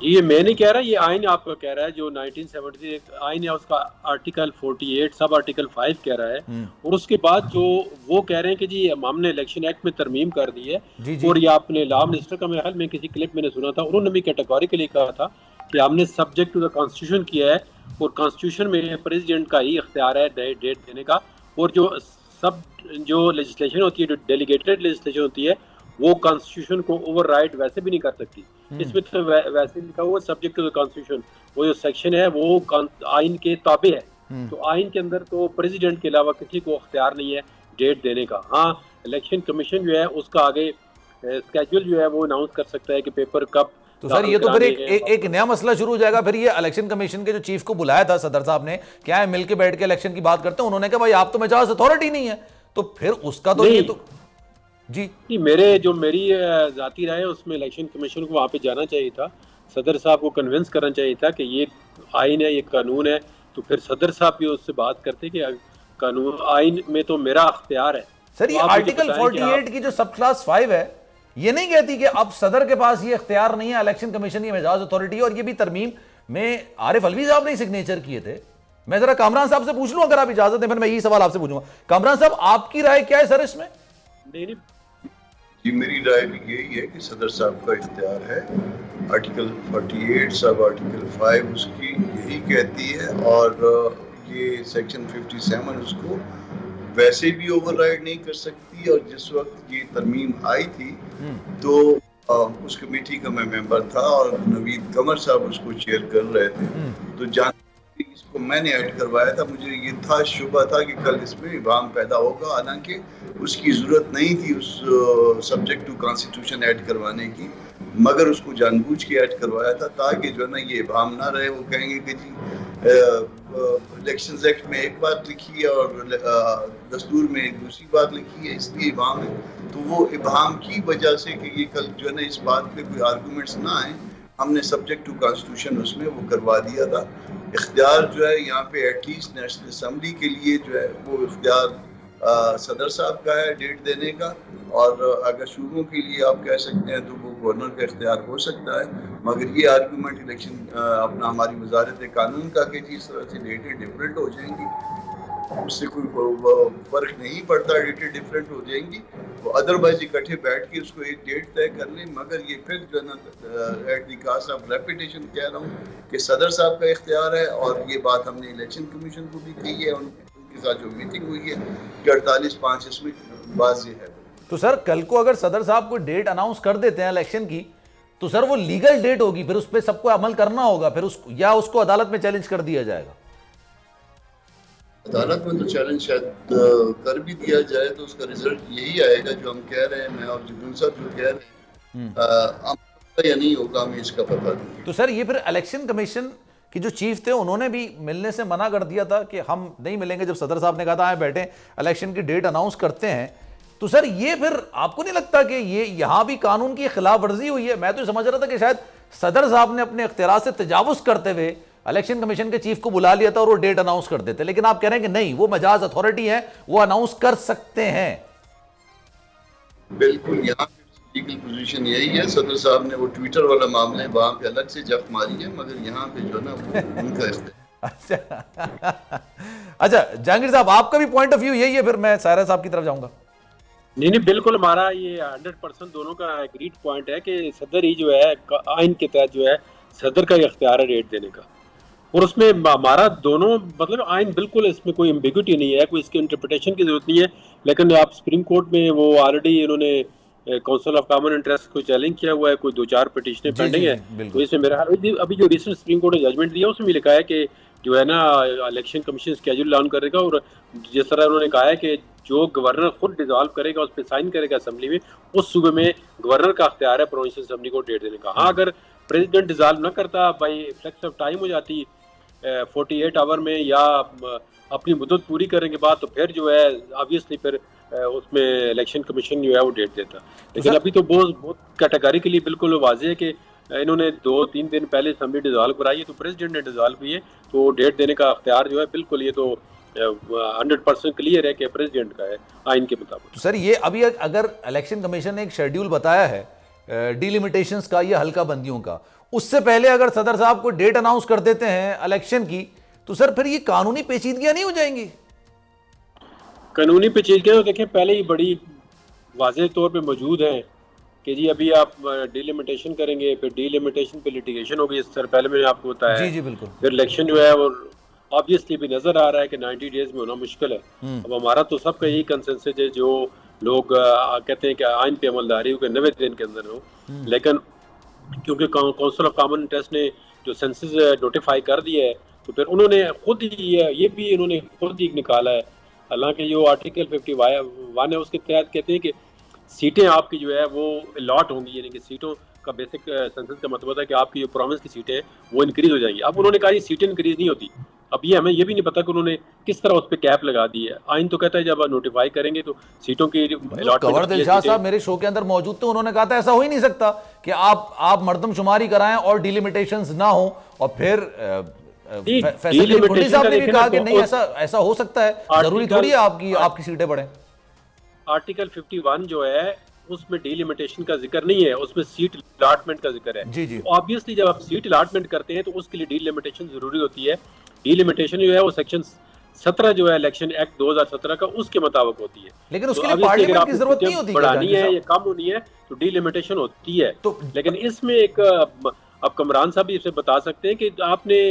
ये मैं नहीं कह रहा, ये आइन आपका कह रहा है जो 1970 आइन है, उसका आर्टिकल 48 सब आर्टिकल 5 कह रहा है। और उसके बाद जो वो कह रहे हैं कि जी हमने इलेक्शन एक्ट में तरमीम कर दी है। और ये आपने लॉ मिनिस्टर का मेरे ख्याल में किसी क्लिप मैंने सुना था, उन्होंने भी कैटेगोरिकली कहा था कि हमने सब्जेक्ट टू द कॉन्स्टिट्यूशन किया है और कॉन्स्टिट्यूशन में प्रेसिडेंट का ही इख्तियार है डेट देने का। और जो लेजिस्लेशन होती है, जो डेलीगेटेड लेजिस्लेशन होती है, वो कॉन्स्टिट्यूशन को ओवरराइड वैसे भी नहीं कर सकती। इसमें तो वैसे लिखा हुआ सब्जेक्ट टू द कॉन्स्टिट्यूशन, वो जो सेक्शन है वो आइन के ताबे है। तो आइन के अंदर तो प्रेसिडेंट के अलावा किसी को अख्तियार नहीं है डेट देने का। हाँ, इलेक्शन कमीशन जो है उसका आगे स्केड्यूल जो है वो अनाउंस कर सकता है कि पेपर कब। तो सर ये तो फिर एक नया मसला शुरू हो जाएगा। फिर ये इलेक्शन कमीशन के जो चीफ को बुलाया था सदर साहब ने, क्या है मिलके बैठ के इलेक्शन की बात करते हैं, उन्होंने कहा भाई आप तो मेजाज अथॉरिटी नहीं है, तो फिर उसका तो ये तो जी मेरी जाती राय है उसमें इलेक्शन कमीशन को वहां पे जाना चाहिए था, सदर साहब को कन्विंस करना चाहिए था कि ये आइन है, ये कानून है। तो फिर सदर साहब भी उससे बात करते कि कानून आइन में तो मेरा अख्तियार है। सर ये आर्टिकल 48 की जो सब क्लास 5 है ये नहीं कहती कि अब सदर के पास ये इख्तियार नहीं है, इलेक्शन कमीशन ये मेजाज अथॉरिटी है। और ये भी तरमीम में आरिफ अलवी साहब ने सिग्नेचर किए थे। मैं जरा कामरान साहब से पूछ लूं, अगर आप इजाजत दें, फिर मैं यही सवाल आपसे पूछूंगा। कामरान साहब आपकी राय क्या है सर इसमें? नहीं जी, मेरी राय भी यही है कि सदर साहब का इख्तियार है। आर्टिकल 48 सब आर्टिकल 5 उसकी यही कहती है, और ये सेक्शन 57 उसको वैसे भी ओवरराइड नहीं कर सकती। और जिस वक्त ये तरमीम आई थी तो उस कमेटी का मैं मेंबर था और नवीद कमर साहब उसको चेयर कर रहे थे। तो जान इसको मैंने ऐड करवाया था। मुझे ये था, शुबा था कि कल इसमें इबाम पैदा होगा, हालांकि उसकी ज़रूरत नहीं थी उस सब्जेक्ट टू कॉन्स्टिट्यूशन ऐड करवाने की, मगर उसको जानबूझ के ऐड करवाया था ताकि जो है ना ये इबाम ना रहे। वो कहेंगे कि जी इलेक्शन एक्ट में एक बात लिखी है और दस्तूर में दूसरी बात लिखी है, इसलिए इबाम है। तो वो इबाम की वजह से कि ये कल जो है ना इस बात पे कोई आर्गूमेंट्स ना आए, हमने सब्जेक्ट टू कॉन्स्टिट्यूशन उसमें वो करवा दिया था। इख्तियार जो है यहाँ पे एटलीस्ट नेशनल असम्बली के लिए जो है वो इख्तियार सदर साहब का है डेट देने का, और अगर सूबों के लिए आप कह सकते हैं तो वो गवर्नर का इख्तियार हो सकता है। मगर ये आर्गूमेंट इलेक्शन अपना हमारी वजारत कानून का कि जिस तरह से डेटें डिफरेंट हो जाएंगी उससे कोई फर्क नहीं पड़ता, डेटें डिफरेंट हो जाएंगी। वो अदरवाइज इकट्ठे बैठ के उसको एक डेट तय कर लें। मगर ये फिर जो है ना at the cost of repetition कह रहा हूँ कि सदर साहब का इख्तियार है, और ये बात हमने इलेक्शन कमीशन को भी कही है, उनके साथ जो मीटिंग हुई है कि 48(5) इसमें वाज़ेह है। तो सर कल को अगर सदर साहब कोई डेट अनाउंस कर देते हैं इलेक्शन की, तो सर वो लीगल डेट होगी, फिर उस पर सबको अमल करना होगा, फिर उसको अदालत में चैलेंज कर दिया जाएगा। अदालत में तो चैलेंज शायद कर भी दिया जाए तो उसका रिजल्ट यही आएगा जो हम कह रहे हैं, मैं और जिदुल साहब जो कह रहे हैं, या नहीं होगा हमें इसका पता नहीं। तो सर ये फिर इलेक्शन कमीशन की जो चीफ थे उन्होंने भी मिलने से मना कर दिया था कि हम नहीं मिलेंगे। जब सदर साहब ने कहा था आए बैठे इलेक्शन की डेट अनाउंस करते हैं, तो सर ये फिर आपको नहीं लगता कि ये यहां भी कानून की खिलाफ वर्जी हुई है? मैं तो समझ रहा था कि शायद सदर साहब ने अपने इख्तियार से तजावुज करते हुए इलेक्शन कमीशन के चीफ को बुला लिया था और वो डेट अनाउंस कर देते, लेकिन आप कह रहे हैं कि नहीं, वो मजाज अथॉरिटी है, वो अनाउंस कर सकते हैं। बिल्कुल, यहाँ पे लीगल पोजीशन यही है। सदर साहब ने वो ट्विटर वाला मामला है वहां पे अलग से जफ मारी है, मगर यहाँ पे जो ना वो उनका अच्छा जहांगीर साहब आपका भी पॉइंट ऑफ व्यू यही है? फिर मैं सायरा साहब की तरफ जाऊंगा। नहीं, बिल्कुल हमारा ये 100% दोनों का एग्रीड पॉइंट है कि सदर ही जो है आइन के तहत जो है सदर का इख्तियार है डेट देने का, और उसमें हमारा दोनों मतलब आइन बिल्कुल इसमें कोई एम्बिग्यूटी नहीं है, कोई इसकी इंटरप्रिटेशन की जरूरत नहीं है। लेकिन आप सुप्रीम कोर्ट में वो ऑलरेडी इन्होंने काउंसिल ऑफ कॉमन इंटरेस्ट को चैलेंज किया हुआ है, कोई 2-4 पिटीशनें पेंडिंग है। तो इसमें मेरा अभी जो रिसेंट सुप्रीम कोर्ट ने जजमेंट दिया उसमें लिखा है कि जो है ना इलेक्शन कमीशन स्केड्यूल लॉन्च करेगा, और जिस तरह उन्होंने कहा है कि जो गवर्नर खुद डिजॉल्व करेगा उस पर साइन करेगा असेंबली में, उस सूबे में गवर्नर का अख्तियार है प्रोविंशियल असेंबली को डेट देने का। हाँ, अगर प्रेसिडेंट डिजॉल्व ना करता, बाई फ्लेक्स ऑफ टाइम हो जाती 48 आवर में या अपनी मुद्दत पूरी करने के बाद, तो फिर जो है ऑब्वियसली फिर उसमें इलेक्शन कमीशन जो है वो डेट देता। लेकिन अभी तो बहुत कैटेगरी के लिए बिल्कुल वाज़ेह है कि इन्होंने 2-3 दिन पहले असेंबली डिजॉल्व कराई है, तो प्रेसिडेंट ने डिजॉल्व की है, तो डेट देने का अख्तियार जो है बिल्कुल ये तो 100% क्लियर है कि प्रेसिडेंट का है आइन के मुताबिक। तो सर ये अभी अगर इलेक्शन कमीशन ने एक शेड्यूल बताया है डिलिमिटेशंस का या हल्का बंदियों का, उससे पहले अगर सदर साहब कोई डेट अनाउंस कर देते हैं इलेक्शन की, तो सर फिर ये कानूनी पेचीदगियां नहीं हो जाएंगी? कानूनी पेचीदगियां तो देखें पहले ही बड़ी वाज़ेह तौर पे मौजूद हैं कि जी अभी आप डिलिमिटेशन करेंगे, फिर डिलिमिटेशन पे लिटिगेशन होगी। इस तरह पहले मैंने आपको बताया। जी जी बिल्कुल। फिर इलेक्शन जो है वो ऑब्वियसली भी नजर आ रहा है कि 90 डेज में होना मुश्किल है। अब हमारा तो सबका यही कंसेंसस है, जो लोग कहते हैं कि आइन पे अमलदारी हो कि 90 दिन के अंदर हो, लेकिन क्योंकि काउंसिल ऑफ कॉमन इंटरेस्ट ने जो सेंसस नोटिफाई कर दिया है, तो फिर उन्होंने खुद ही ये भी इन्होंने खुद ही निकाला है। हालांकि जो आर्टिकल 51 है उसके तहत कहते हैं कि सीटें आपकी जो है वो अलॉट होंगी, यानी कि सीटों का बेसिक सेंसस का मतलब है कि आपकी जो प्रोविंस की सीटें हैं वो इंक्रीज हो जाएंगी। अब उन्होंने कहा ये सीटें इंक्रीज नहीं होती। अब ये हमें ये भी नहीं पता कि उन्होंने किस तरह उस पर कैप लगा दी है। आइन तो कहता है जब नोटिफाई करेंगे तो सीटों की कंवर दिलशाह साहब मेरे शो के अंदर मौजूद थे, उन्होंने कहा था ऐसा हो ही नहीं सकता कि आप मर्दमशुमारी कराएं और डिलिमिटेशंस ना हो, और फिर फैसल खुंडी साहब ने भी कहा कि नहीं ऐसा हो सकता है, जरूरी थोड़ी है आपकी सीटें बढ़े। आर्टिकल 51 जो है उसमें डिलिमिटेशन का जिक्र नहीं है, उसमें सीट अलॉटमेंट का जिक्र है। जी जी। तो ऑब्वियसली जब आप सीट अलॉटमेंट करते हैं तो उसके लिए डिलिमिटेशन जरूरी होती है। डिलिमिटेशन जो है वो सेक्शन 17 जो है इलेक्शन एक्ट 2017 का, उसके मुताबिक होती है। लेकिन उसके लिए पार्लियामेंट की जरूरत नहीं होती, बढ़ानी है या कम होनी है तो डिलिमिटेशन होती है। तो लेकिन इसमें एक अब कमरान साहब भी इसे बता सकते हैं कि आपने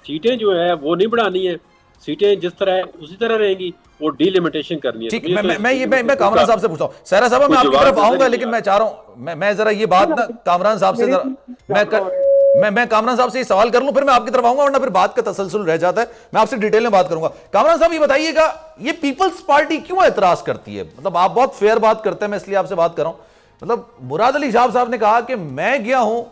सीटें जो है वो नहीं बढ़ानी है, सीटें जिस तरह है उसी तरह रहेंगी, वो डिलिमिटेशन करनी है। ठीक, मैं कामरान साहब से पूछता हूँ। सहरा साहब मैं आपकी तरफ आऊंगा, लेकिन मैं चाह रहा हूँ मैं जरा ये बात ना कामरान साहब से मैं कामरान साहब से ये सवाल कर लूं, फिर मैं आपकी तरफ आऊंगा, वरना फिर बात का तसलसल रह जाता है। मैं आपसे डिटेल में बात करूंगा। कामरान साहब ये बताइएगा, ये पीपल्स पार्टी क्यों एतराज करती है? मतलब आप बहुत फेयर बात करते हैं, मैं इसलिए आपसे बात कर रहा हूं। मतलब मुराद अली शाह साहब ने कहा कि मैं गया हूं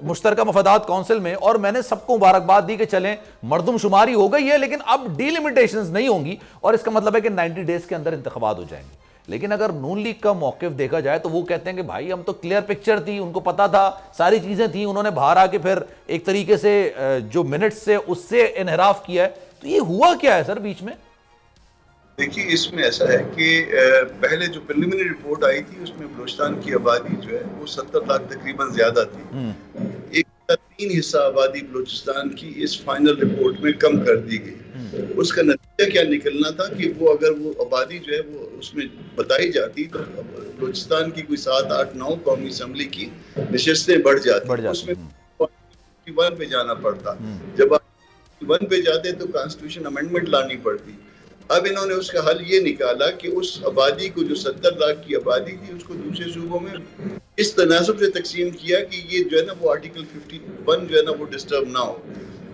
मुश्तरका मफादात काउंसिल में और मैंने सबको मुबारकबाद दी कि चलें मर्दमशुमारी हो गई है, लेकिन अब डिलिमिटेशंस नहीं होंगी, और इसका मतलब है कि 90 डेज के अंदर इंतखाबात हो जाएंगे। लेकिन अगर नून लीग का मौकिफ देखा जाए तो वो कहते हैं कि भाई हम तो क्लियर पिक्चर थी, उनको पता था, सारी चीजें थी, उन्होंने बाहर आके फिर एक तरीके से जो मिनट्स से उससे इनहराफ किया है। तो ये हुआ क्या है सर बीच में? देखिए, इसमें ऐसा है कि पहले जो प्रिलिमिनरी रिपोर्ट आई थी उसमें बलूचिस्तान की आबादी जो है वो 70 लाख तकरीबन ज्यादा थी। एक 3 हिस्सा आबादी बलूचिस्तान की इस फाइनल रिपोर्ट में कम कर दी गई। उसका नतीजा क्या निकलना था कि वो अगर वो आबादी जो है वो उसमें बताई जाती तो बलूचिस्तान की कोई 7, 8, 9 कौमी असम्बली की नशिस्तें बढ़ जाती। उसमें 1 पे जाना पड़ता। जब आप 1 पे जाते तो कॉन्स्टिट्यूशन अमेंडमेंट लानी पड़ती। अब इन्होंने उसका हल ये निकाला कि उस आबादी को जो 70 लाख की आबादी थी उसको दूसरे सूबों में इस तनासब से तकसीम किया कि ये जो है ना वो आर्टिकल 51 जो है ना वो डिस्टर्ब ना हो,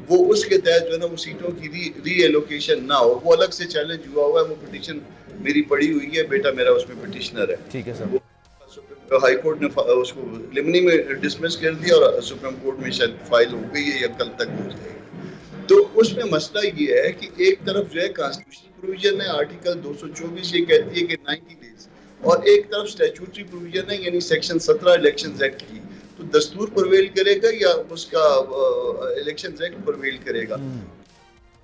वो उसके तहत जो है ना वो सीटों की री एलोकेशन ना हो। वो अलग से चैलेंज हुआ है, वो पिटीशन मेरी पड़ी हुई है, बेटा मेरा उसमें पिटिशनर है। ठीक है सर। हाई कोर्ट ने उसको लिमनी में डिसमिस कर दिया और सुप्रीम कोर्ट में शायद फाइल हो गई है या कल तक हो जाएगी। तो उसमें मसला ये है कि एक तरफ जो है कॉन्स्टिट्यूशनल प्रोविजन है, आर्टिकल 224 ये कहती है कि 90 डेज, और एक तरफ स्टैट्यूटरी प्रोविजन है यानी सेक्शन 17 इलेक्शंस एक्ट की। तो दस्तूर परवेल करेगा या उसका इलेक्शंस एक्ट परवेल करेगा?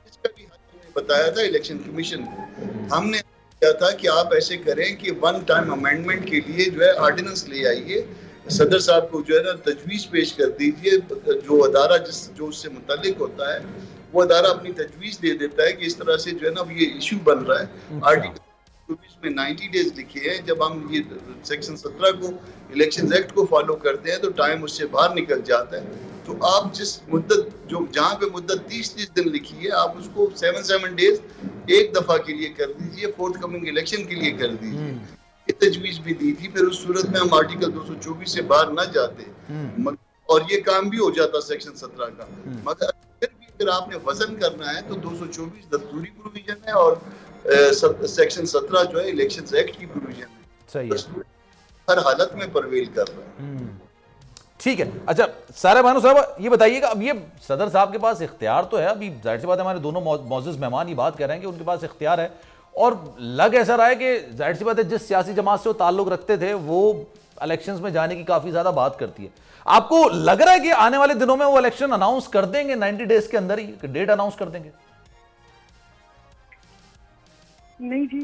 इसका भी हमने बताया था इलेक्शन कमीशन को। हमने किया था कि आप ऐसे करें कि 1 टाइम अमेंडमेंट के लिए जो है ऑर्डिनेंस ले आइए, सदर साहब को जो है ना तजवीज़ पेश कर दीजिए, जो अदारा जो उससे मुतालिक होता है वो अदारा अपनी तजवीज़ दे देता है कि इस तरह से जो है ना ये इशू बन रहा है। आर्टिकल 24 में 90 डेज लिखे हैं। जब हम ये सेक्शन 17 को इलेक्शन एक्ट को फॉलो करते हैं तो टाइम उससे बाहर निकल जाता है। तो आप जिस मुद्दत जो जहाँ पे मुद्दत 30 दिन लिखी है आप उसको 7 डेज एक दफा के लिए कर दीजिए, फोर्थ कमिंग इलेक्शन के लिए कर दीजिए। ये तजवीज भी दी थी। फिर उस सूरत में हम आर्टिकल 224 से बाहर ना जाते और ये काम भी हो जाता सेक्शन 17 का। मगर फिर भी अगर आपने वजन करना है तो 224 दस्तूरी प्रोविजन है और सेक्शन 17 जो है इलेक्शन एक्ट की प्रोविजन है। सही है, हर हालत में परवेल कर रहा है। ठीक है। अच्छा सारे भानु साहब ये बताइएगा, अब ये सदर साहब के पास इख्तियार तो है, अभी जाहिर सी बात है हमारे दोनों मौजूद मेहमान ये बात कर रहे हैं कि उनके पास इख्तियार है, और लग ऐसा रहा है कि जाहिर सी बात है जिस सियासी जमात से वो ताल्लुक रखते थे वो इलेक्शंस में जाने की काफी ज्यादा बात करती है। आपको लग रहा है कि आने वाले दिनों में वो इलेक्शन अनाउंस कर देंगे 90 डेज के अंदर ही, डेट अनाउंस कर देंगे? नहीं जी,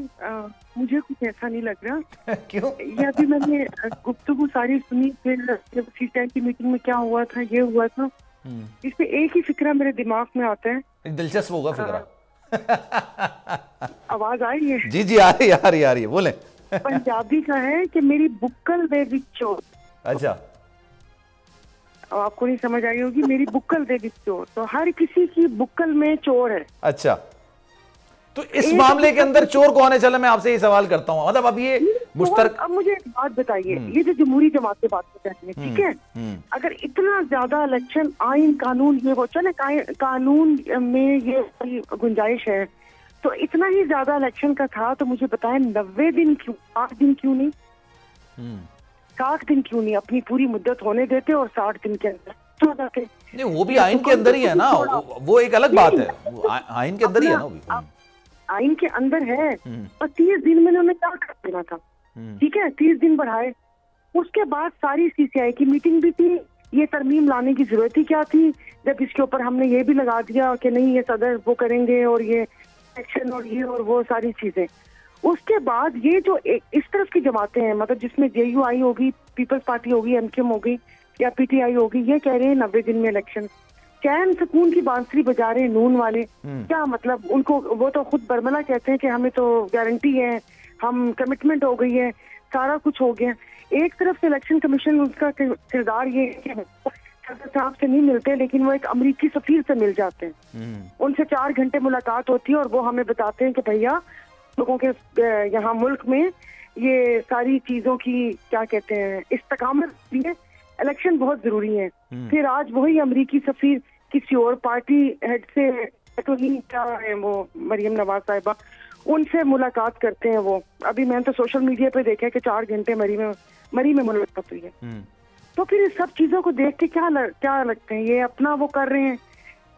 मुझे कुछ ऐसा नहीं लग रहा। क्यों? ये अभी मैंने गुफ्तगू सारी सुनी, फिर C-10 की मीटिंग में क्या हुआ था, ये हुआ था, इसमें एक ही फिक्रा मेरे दिमाग में आता है। दिलचस्प होगा फिक्रा। आवाज आ रही है? जी जी आ रही है, बोले। पंजाबी का है कि मेरी बुक्कल दे विच चोर। अच्छा, आपको नहीं समझ आई होगी, मेरी बुक्कल दे विच चोर, तो हर किसी की बुक्कल में चोर है। अच्छा, तो इस मामले के अंदर चोर कौन है? चलो मैं आपसे ये सवाल करता हूँ, मतलब अब ये मुश्तरक। अब मुझे एक बात बताइए, ये जो जमहूरी जमात की बात कर रहे हैं, ठीक है, अगर इतना ज्यादा इलेक्शन आइन कानून ये वो चले, कानून में ये गुंजाइश है, तो इतना ही ज्यादा इलेक्शन का था, तो मुझे बताएं 90 दिन क्यों, 8 दिन क्यों नहीं, 60 दिन क्यों नहीं? अपनी पूरी मुद्दत होने देते और 60 दिन के अंदर हो जाते। नहीं, वो भी आइन के अंदर ही है ना, वो एक अलग बात है, आइन के अंदर ही है ना, वो भी आइन के अंदर है। और 30 दिन में उन्होंने क्या कर देना था, ठीक है, 30 दिन बढ़ाए। उसके बाद सारी CCI की मीटिंग भी थी, ये तरमीम लाने की जरूरत ही क्या थी, जब इसके ऊपर हमने ये भी लगा दिया कि नहीं ये सदर वो करेंगे और ये एक्शन और ये और वो सारी चीजें। उसके बाद ये जो इस तरफ की जमातें हैं, मतलब जिसमें JUI होगी, पीपल्स पार्टी होगी, MQM होगी या PTI होगी, ये कह रहे हैं 90 दिन में इलेक्शन। चैन सुकून की बांसुरी बजा रहे हैं नून वाले, क्या मतलब उनको, वो तो खुद बरमला कहते हैं कि हमें तो गारंटी है, हम कमिटमेंट हो गई है, सारा कुछ हो गया। एक तरफ से इलेक्शन कमीशन, उसका किरदार ये है कि सदर साहब से नहीं मिलते, लेकिन वो एक अमरीकी सफीर से मिल जाते हैं, उनसे 4 घंटे मुलाकात होती है और वो हमें बताते हैं कि भैया लोगों के यहाँ मुल्क में ये सारी चीजों की क्या कहते हैं इस्तकामत है, इलेक्शन बहुत जरूरी है। फिर आज वही अमरीकी सफीर किसी और पार्टी हेड से, तो नहीं क्या है वो मरियम नवाज साहिबा, उनसे मुलाकात करते हैं। वो अभी मैंने तो सोशल मीडिया पे देखा कि 4 घंटे मरी में मुलाकात हुई है। तो फिर इस सब चीजों को देख के क्या लगते हैं, ये अपना वो कर रहे हैं,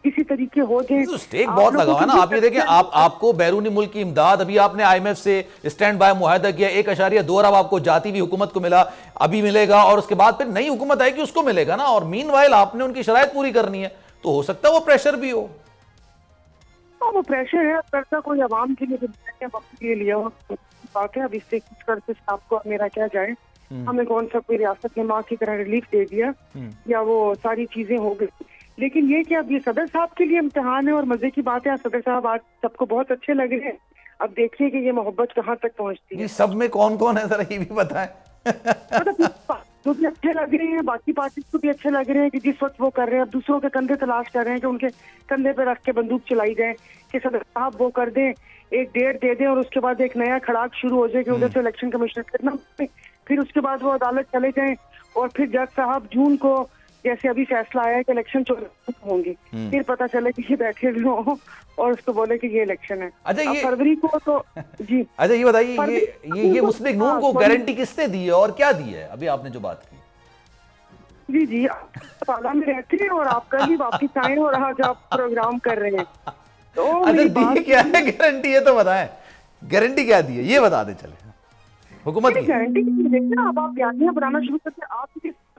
किसी तरीके हो जाए। तो स्टेक बहुत लगा है ना, आप ये देखें, आपको बैरूनी मुल्क की इमदाद, अभी आपने IMF से स्टैंड बाय मुआहदा किया, 1.2 अरब आपको जाती हुई हुकूमत को मिला, अभी मिलेगा, और उसके बाद फिर नई हुकूमत आएगी उसको मिलेगा ना, और मीनवाइल आपने उनकी शराइत पूरी करनी है, तो हो सकता है वो प्रेशर भी हो। वो प्रेशर है, करता कोई आवाम के लिए वक्त के लिए लिया बात है। अब इससे कुछ करते आपको मेरा क्या जाए, हमें कौन सा कोई रियासत ने माँ की तरह रिलीफ दे दिया या वो सारी चीजें हो गई। लेकिन ये कि अब ये सदर साहब के लिए इम्तिहान है और मजे की बात है, सदर साहब आज सबको बहुत अच्छे लग रहे हैं। अब देखिए कि ये मोहब्बत कहाँ तक पहुँचती है। सब में कौन कौन है जरा ये भी बताएं। जो भी अच्छे लग रहे हैं, बाकी पार्टी को भी अच्छे लग रहे हैं कि जिस वक्त वो कर रहे हैं, अब दूसरों के कंधे तलाश कर रहे हैं कि उनके कंधे पे रख के बंदूक चलाई जाए कि सदर साहब वो कर दें, एक डेट दे दें और उसके बाद एक नया खड़ाक शुरू हो जाए कि उधर से इलेक्शन कमिश्नर करना, फिर उसके बाद वो अदालत चले जाएं और फिर जज साहब जून को जैसे अभी फैसला आया है कि इलेक्शन 14 होंगे, फिर पता चले कि ये बैठे हुए हो और उसको बोले कि ये इलेक्शन है। अच्छा, ये फरवरी को तो जी। अच्छा ये बताइए, ये मुस्लिम नून को गारंटी किसने दी है और क्या दी है अभी आपने जो बात की? जी जी, अस्पताल में रहते हैं और आप कल ही वापिस आए और आज आप प्रोग्राम कर रहे हैं, तो अच्छा क्या है गारंटी, है तो बताएं, गारंटी क्या दी है ये बता दे चले। हुकूमत की गारंटी देखना, अब आप बयानियां बनाना शुरू करते, आप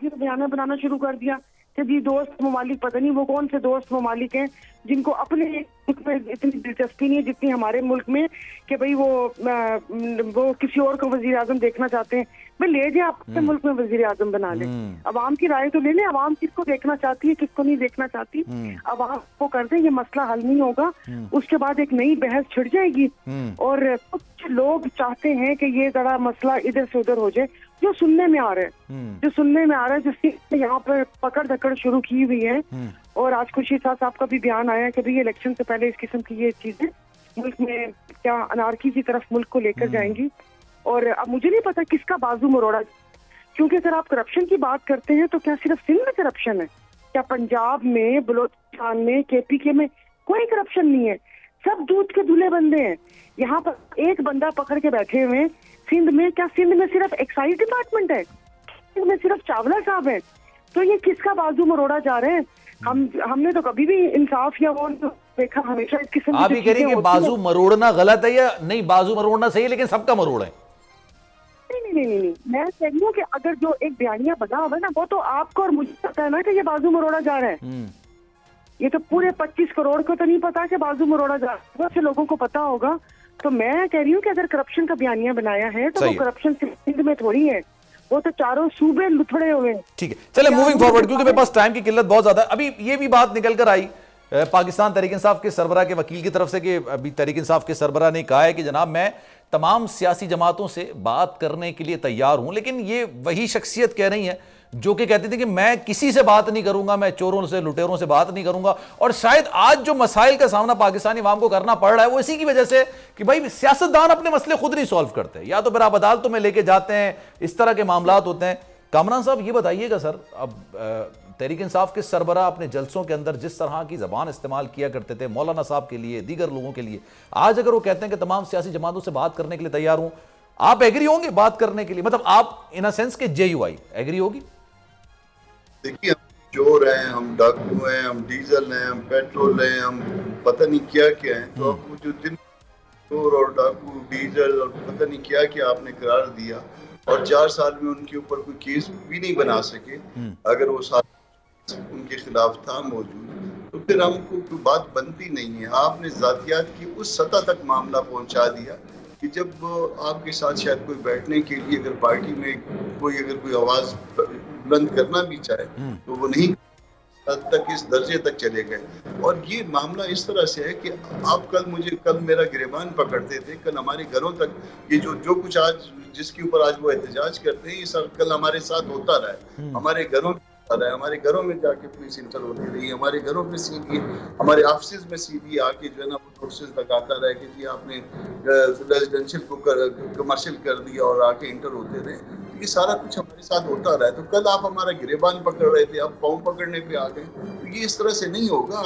बयानियां बनाना शुरू कर दिया कि जी दोस्त ममालिक, पता नहीं वो कौन से दोस्त ममालिक हैं जिनको अपने मुल्क में इतनी दिलचस्पी नहीं है जितनी हमारे मुल्क में, कि भाई वो किसी और को वजीर आजम देखना चाहते हैं। भाई ले जाए, अपने मुल्क में वजीर आजम बना ले, अवाम की राय तो ले ले, अवाम किसको देखना चाहती है किसको नहीं देखना चाहती, अवाम को कर दे, ये मसला हल नहीं होगा। उसके बाद एक नई बहस छिड़ जाएगी और कुछ लोग चाहते हैं कि ये जरा मसला इधर से उधर हो जाए, जो सुनने में आ रहा है, जिसकी यहाँ पर पकड़ धकड़ शुरू की हुई है। और आज खुशी साहब का भी बयान आया कि भाई इलेक्शन से पहले इस किस्म की ये चीजें मुल्क में क्या अनारकी की तरफ मुल्क को लेकर जाएंगी। और अब मुझे नहीं पता किसका बाजू मरोड़ा, क्योंकि अगर आप करप्शन की बात करते हैं तो क्या सिर्फ सिंध में करप्शन है? क्या पंजाब में, बलोचिस्तान में, KPK में कोई करप्शन नहीं है? सब दूध के धुले बंदे हैं। यहाँ पर एक बंदा पकड़ के बैठे हुए हैं। सिंध में क्या सिंध में सिर्फ एक्साइज डिपार्टमेंट है? सिंध में सिर्फ चावला साहब है? तो ये किसका बाजू मरोड़ा जा रहे हैं? हमने तो कभी भी इंसाफ या वो देखा, हमेशा इस किस्म की। आप ये कह रही हैं कि बाजू मरोड़ना गलत है या नहीं? बाजू मरोड़ना सही है, लेकिन सबका मरोड़ है। नहीं, मैं कह रही हूँ कि अगर जो एक बयानिया बना हुआ है ना, वो तो आपको और मुझे पता है ना कि ये बाजू मरोड़ा जा रहा है। ये तो पूरे 25 करोड़ को तो नहीं पता कि बाजू मरोड़ा जा रहा है, बहुत से लोगों को पता होगा। तो मैं कह रही हूँ कि अगर करप्शन का बयानिया बनाया है तो वो करप्शन सिंध में थोड़ी है, वो तो चारों सूबे लुथड़े हुए हैं। ठीक है, चले मूविंग फॉरवर्ड, क्योंकि मेरे पास टाइम की किल्लत बहुत ज्यादा है। अभी ये भी बात निकल कर आई पाकिस्तान तहरीक इंसाफ के सरबराह के वकील की तरफ से कि अभी तहरीक इंसाफ के सरबराह ने कहा है कि जनाब मैं तमाम सियासी जमातों से बात करने के लिए तैयार हूं, लेकिन ये वही शख्सियत कह रही है जो कि कहती थी कि मैं किसी से बात नहीं करूंगा, मैं चोरों से लुटेरों से बात नहीं करूंगा। और शायद आज जो मसाइल का सामना पाकिस्तानी अवाम को करना पड़ रहा है वो इसी की वजह से कि भाई सियासतदान अपने मसले खुद नहीं सॉल्व करते, या तो फिर आप अदालतों में लेके जाते हैं, इस तरह के मामलात होते हैं। कामरान साहब ये बताइएगा सर, अब तहरीक इंसाफ के सरबराह अपने जलसों के अंदर जिस तरह की जबान इस्तेमाल किया करते थे मौलाना साहब के लिए, दीगर लोगों के लिए, आज अगर वो कहते हैं कि तमाम सियासी जमातों से बात करने के लिए तैयार हूं, आप एग्री होंगे बात करने के लिए? मतलब आप इन अ सेंस के JUI एग्री होगी? देखिए, हम चोर हैं, हम डाकू हैं, हम डीजल हैं, हम पेट्रोल हैं, हम पता नहीं क्या क्या हैं। तो अब जो दिन चोर और डाकू डीजल और पता नहीं क्या क्या आपने करार दिया और 4 साल में उनके ऊपर कोई केस भी नहीं बना सके, अगर वो उनके खिलाफ था मौजूद, तो फिर हमको कोई बात बनती नहीं है। आपने जातियात की उस सतह तक मामला पहुंचा दिया कि जब आपके साथ शायद कोई बैठने के लिए अगर पार्टी में कोई आवाज बुलंद करना भी चाहे तो वो नहीं तक इस दर्जे तक चले गए। और ये मामला इस तरह से है कि आप कल मेरा गिरबान पकड़ते थे, कल हमारे घरों तक ये जो कुछ आज जिसके ऊपर आज वो एहतजाज करते हैं, ये सब कल हमारे साथ होता रहा है, हमारे घरों हमारे घरों में जाके पुलिस इंटर होती रही, हमारे घरों में CBI, हमारे ऑफिस में CBI आके जो है ना वो नोटिस लगाता रहा कि जी आपने रेजिडेंशियल को कमर्शियल कर दिया और आके इंटर होते रहे। ये सारा कुछ हमारे साथ होता रहा है। तो कल आप हमारा गिरेबान पकड़ रहे थे, आप पाँव पकड़ने पे आ गए, तो ये इस तरह से नहीं होगा।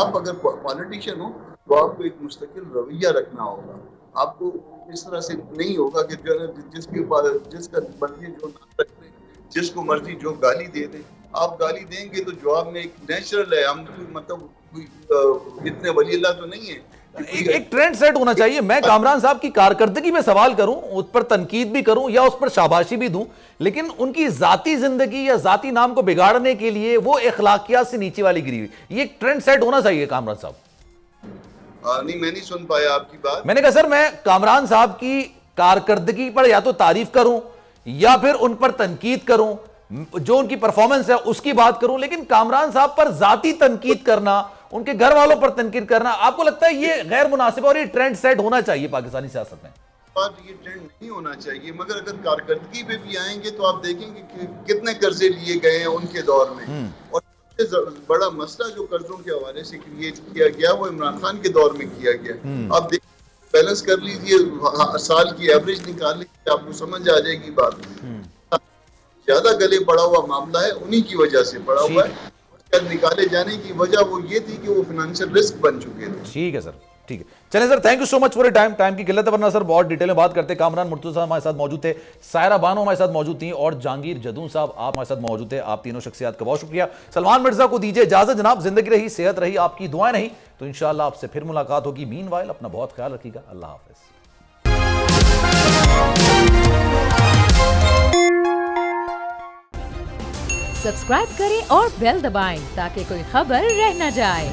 आप अगर पॉलिटिशियन हो तो आपको एक मुस्तकिल रवैया रखना होगा। आपको इस तरह से नहीं होगा कि जो है जिसका मर्जी जो नाम रख दे, जिसको मर्जी जो गाली दे दे। आप गाली देंगे तो जवाब में एक नेचुरल है, हम मतलब इतने वलील्लाह तो नहीं है। एक ट्रेंड सेट होना चाहिए। मैं कामरान साहब की कारकर्दगी में सवाल करूं, उस पर तनकीद भी करूं या उस पर शाबाशी भी दूं, लेकिन उनकी जाती जिंदगी या जाती नाम को बिगाड़ने के लिए वो अखलाकियात से नीचे वाली गिरी हुई, ये एक ट्रेंड सेट होना चाहिए कामरान साहब। नहीं, मैं नहीं सुन पाया आपकी बात। मैंने कहा सर, मैं कामरान साहब की कारकर्दगी पर या तो तारीफ करूं या फिर उन पर तनकीद करूं, जो उनकी परफॉर्मेंस है उसकी बात करूं, लेकिन कामरान साहब पर जाती तनकीद करना, उनके घर वालों पर तनकीद करना, आपको लगता है ये गैर मुनासिब और ये ट्रेंड सेट होना चाहिए पाकिस्तानी सियासत में? ये ट्रेंड नहीं होना चाहिए, मगर अगर कारकर्दगी पे भी आएंगे तो आप देखेंगे कि कितने कर्जे लिए गए हैं उनके दौर में। और सबसे बड़ा मसला जो कर्जों के हवाले से क्रिएट किया गया वो इमरान खान के दौर में किया गया। आप बैलेंस कर लीजिए, साल की एवरेज निकाल लीजिए, आपको समझ आ जाएगी बात। ज्यादा गले पड़ा हुआ मामला है, उन्हीं की वजह से पड़ा हुआ है। निकाले जाने की वजह वो ये थी कि वो फाइनेंशियल रिस्क बन चुके थे। ठीक है सर, ठीक है, चलें sir, thank you so much for time की किल्लत है, वरना सर बहुत डिटेल में बात करते। कामरान मुर्तजा हमारे साथ मौजूद थे, सायरा बानो हमारे साथ मौजूद थी और जहांगीर जदून साहब आप हमारे साथ मौजूद थे। आप तीनों शख्सियात का बहुत शुक्रिया। सलमान मिर्जा को दीजिए इजाजत जनाब, जिंदगी रही, सेहत रही, आपकी दुआएं नहीं तो इंशाअल्लाह आपसे फिर मुलाकात होगी। मीनवाइल अपना बहुत ख्याल रखिएगा, अल्लाह हाफिज। सब्सक्राइब करें और बेल दबाएं ताकि कोई खबर रह न जाए।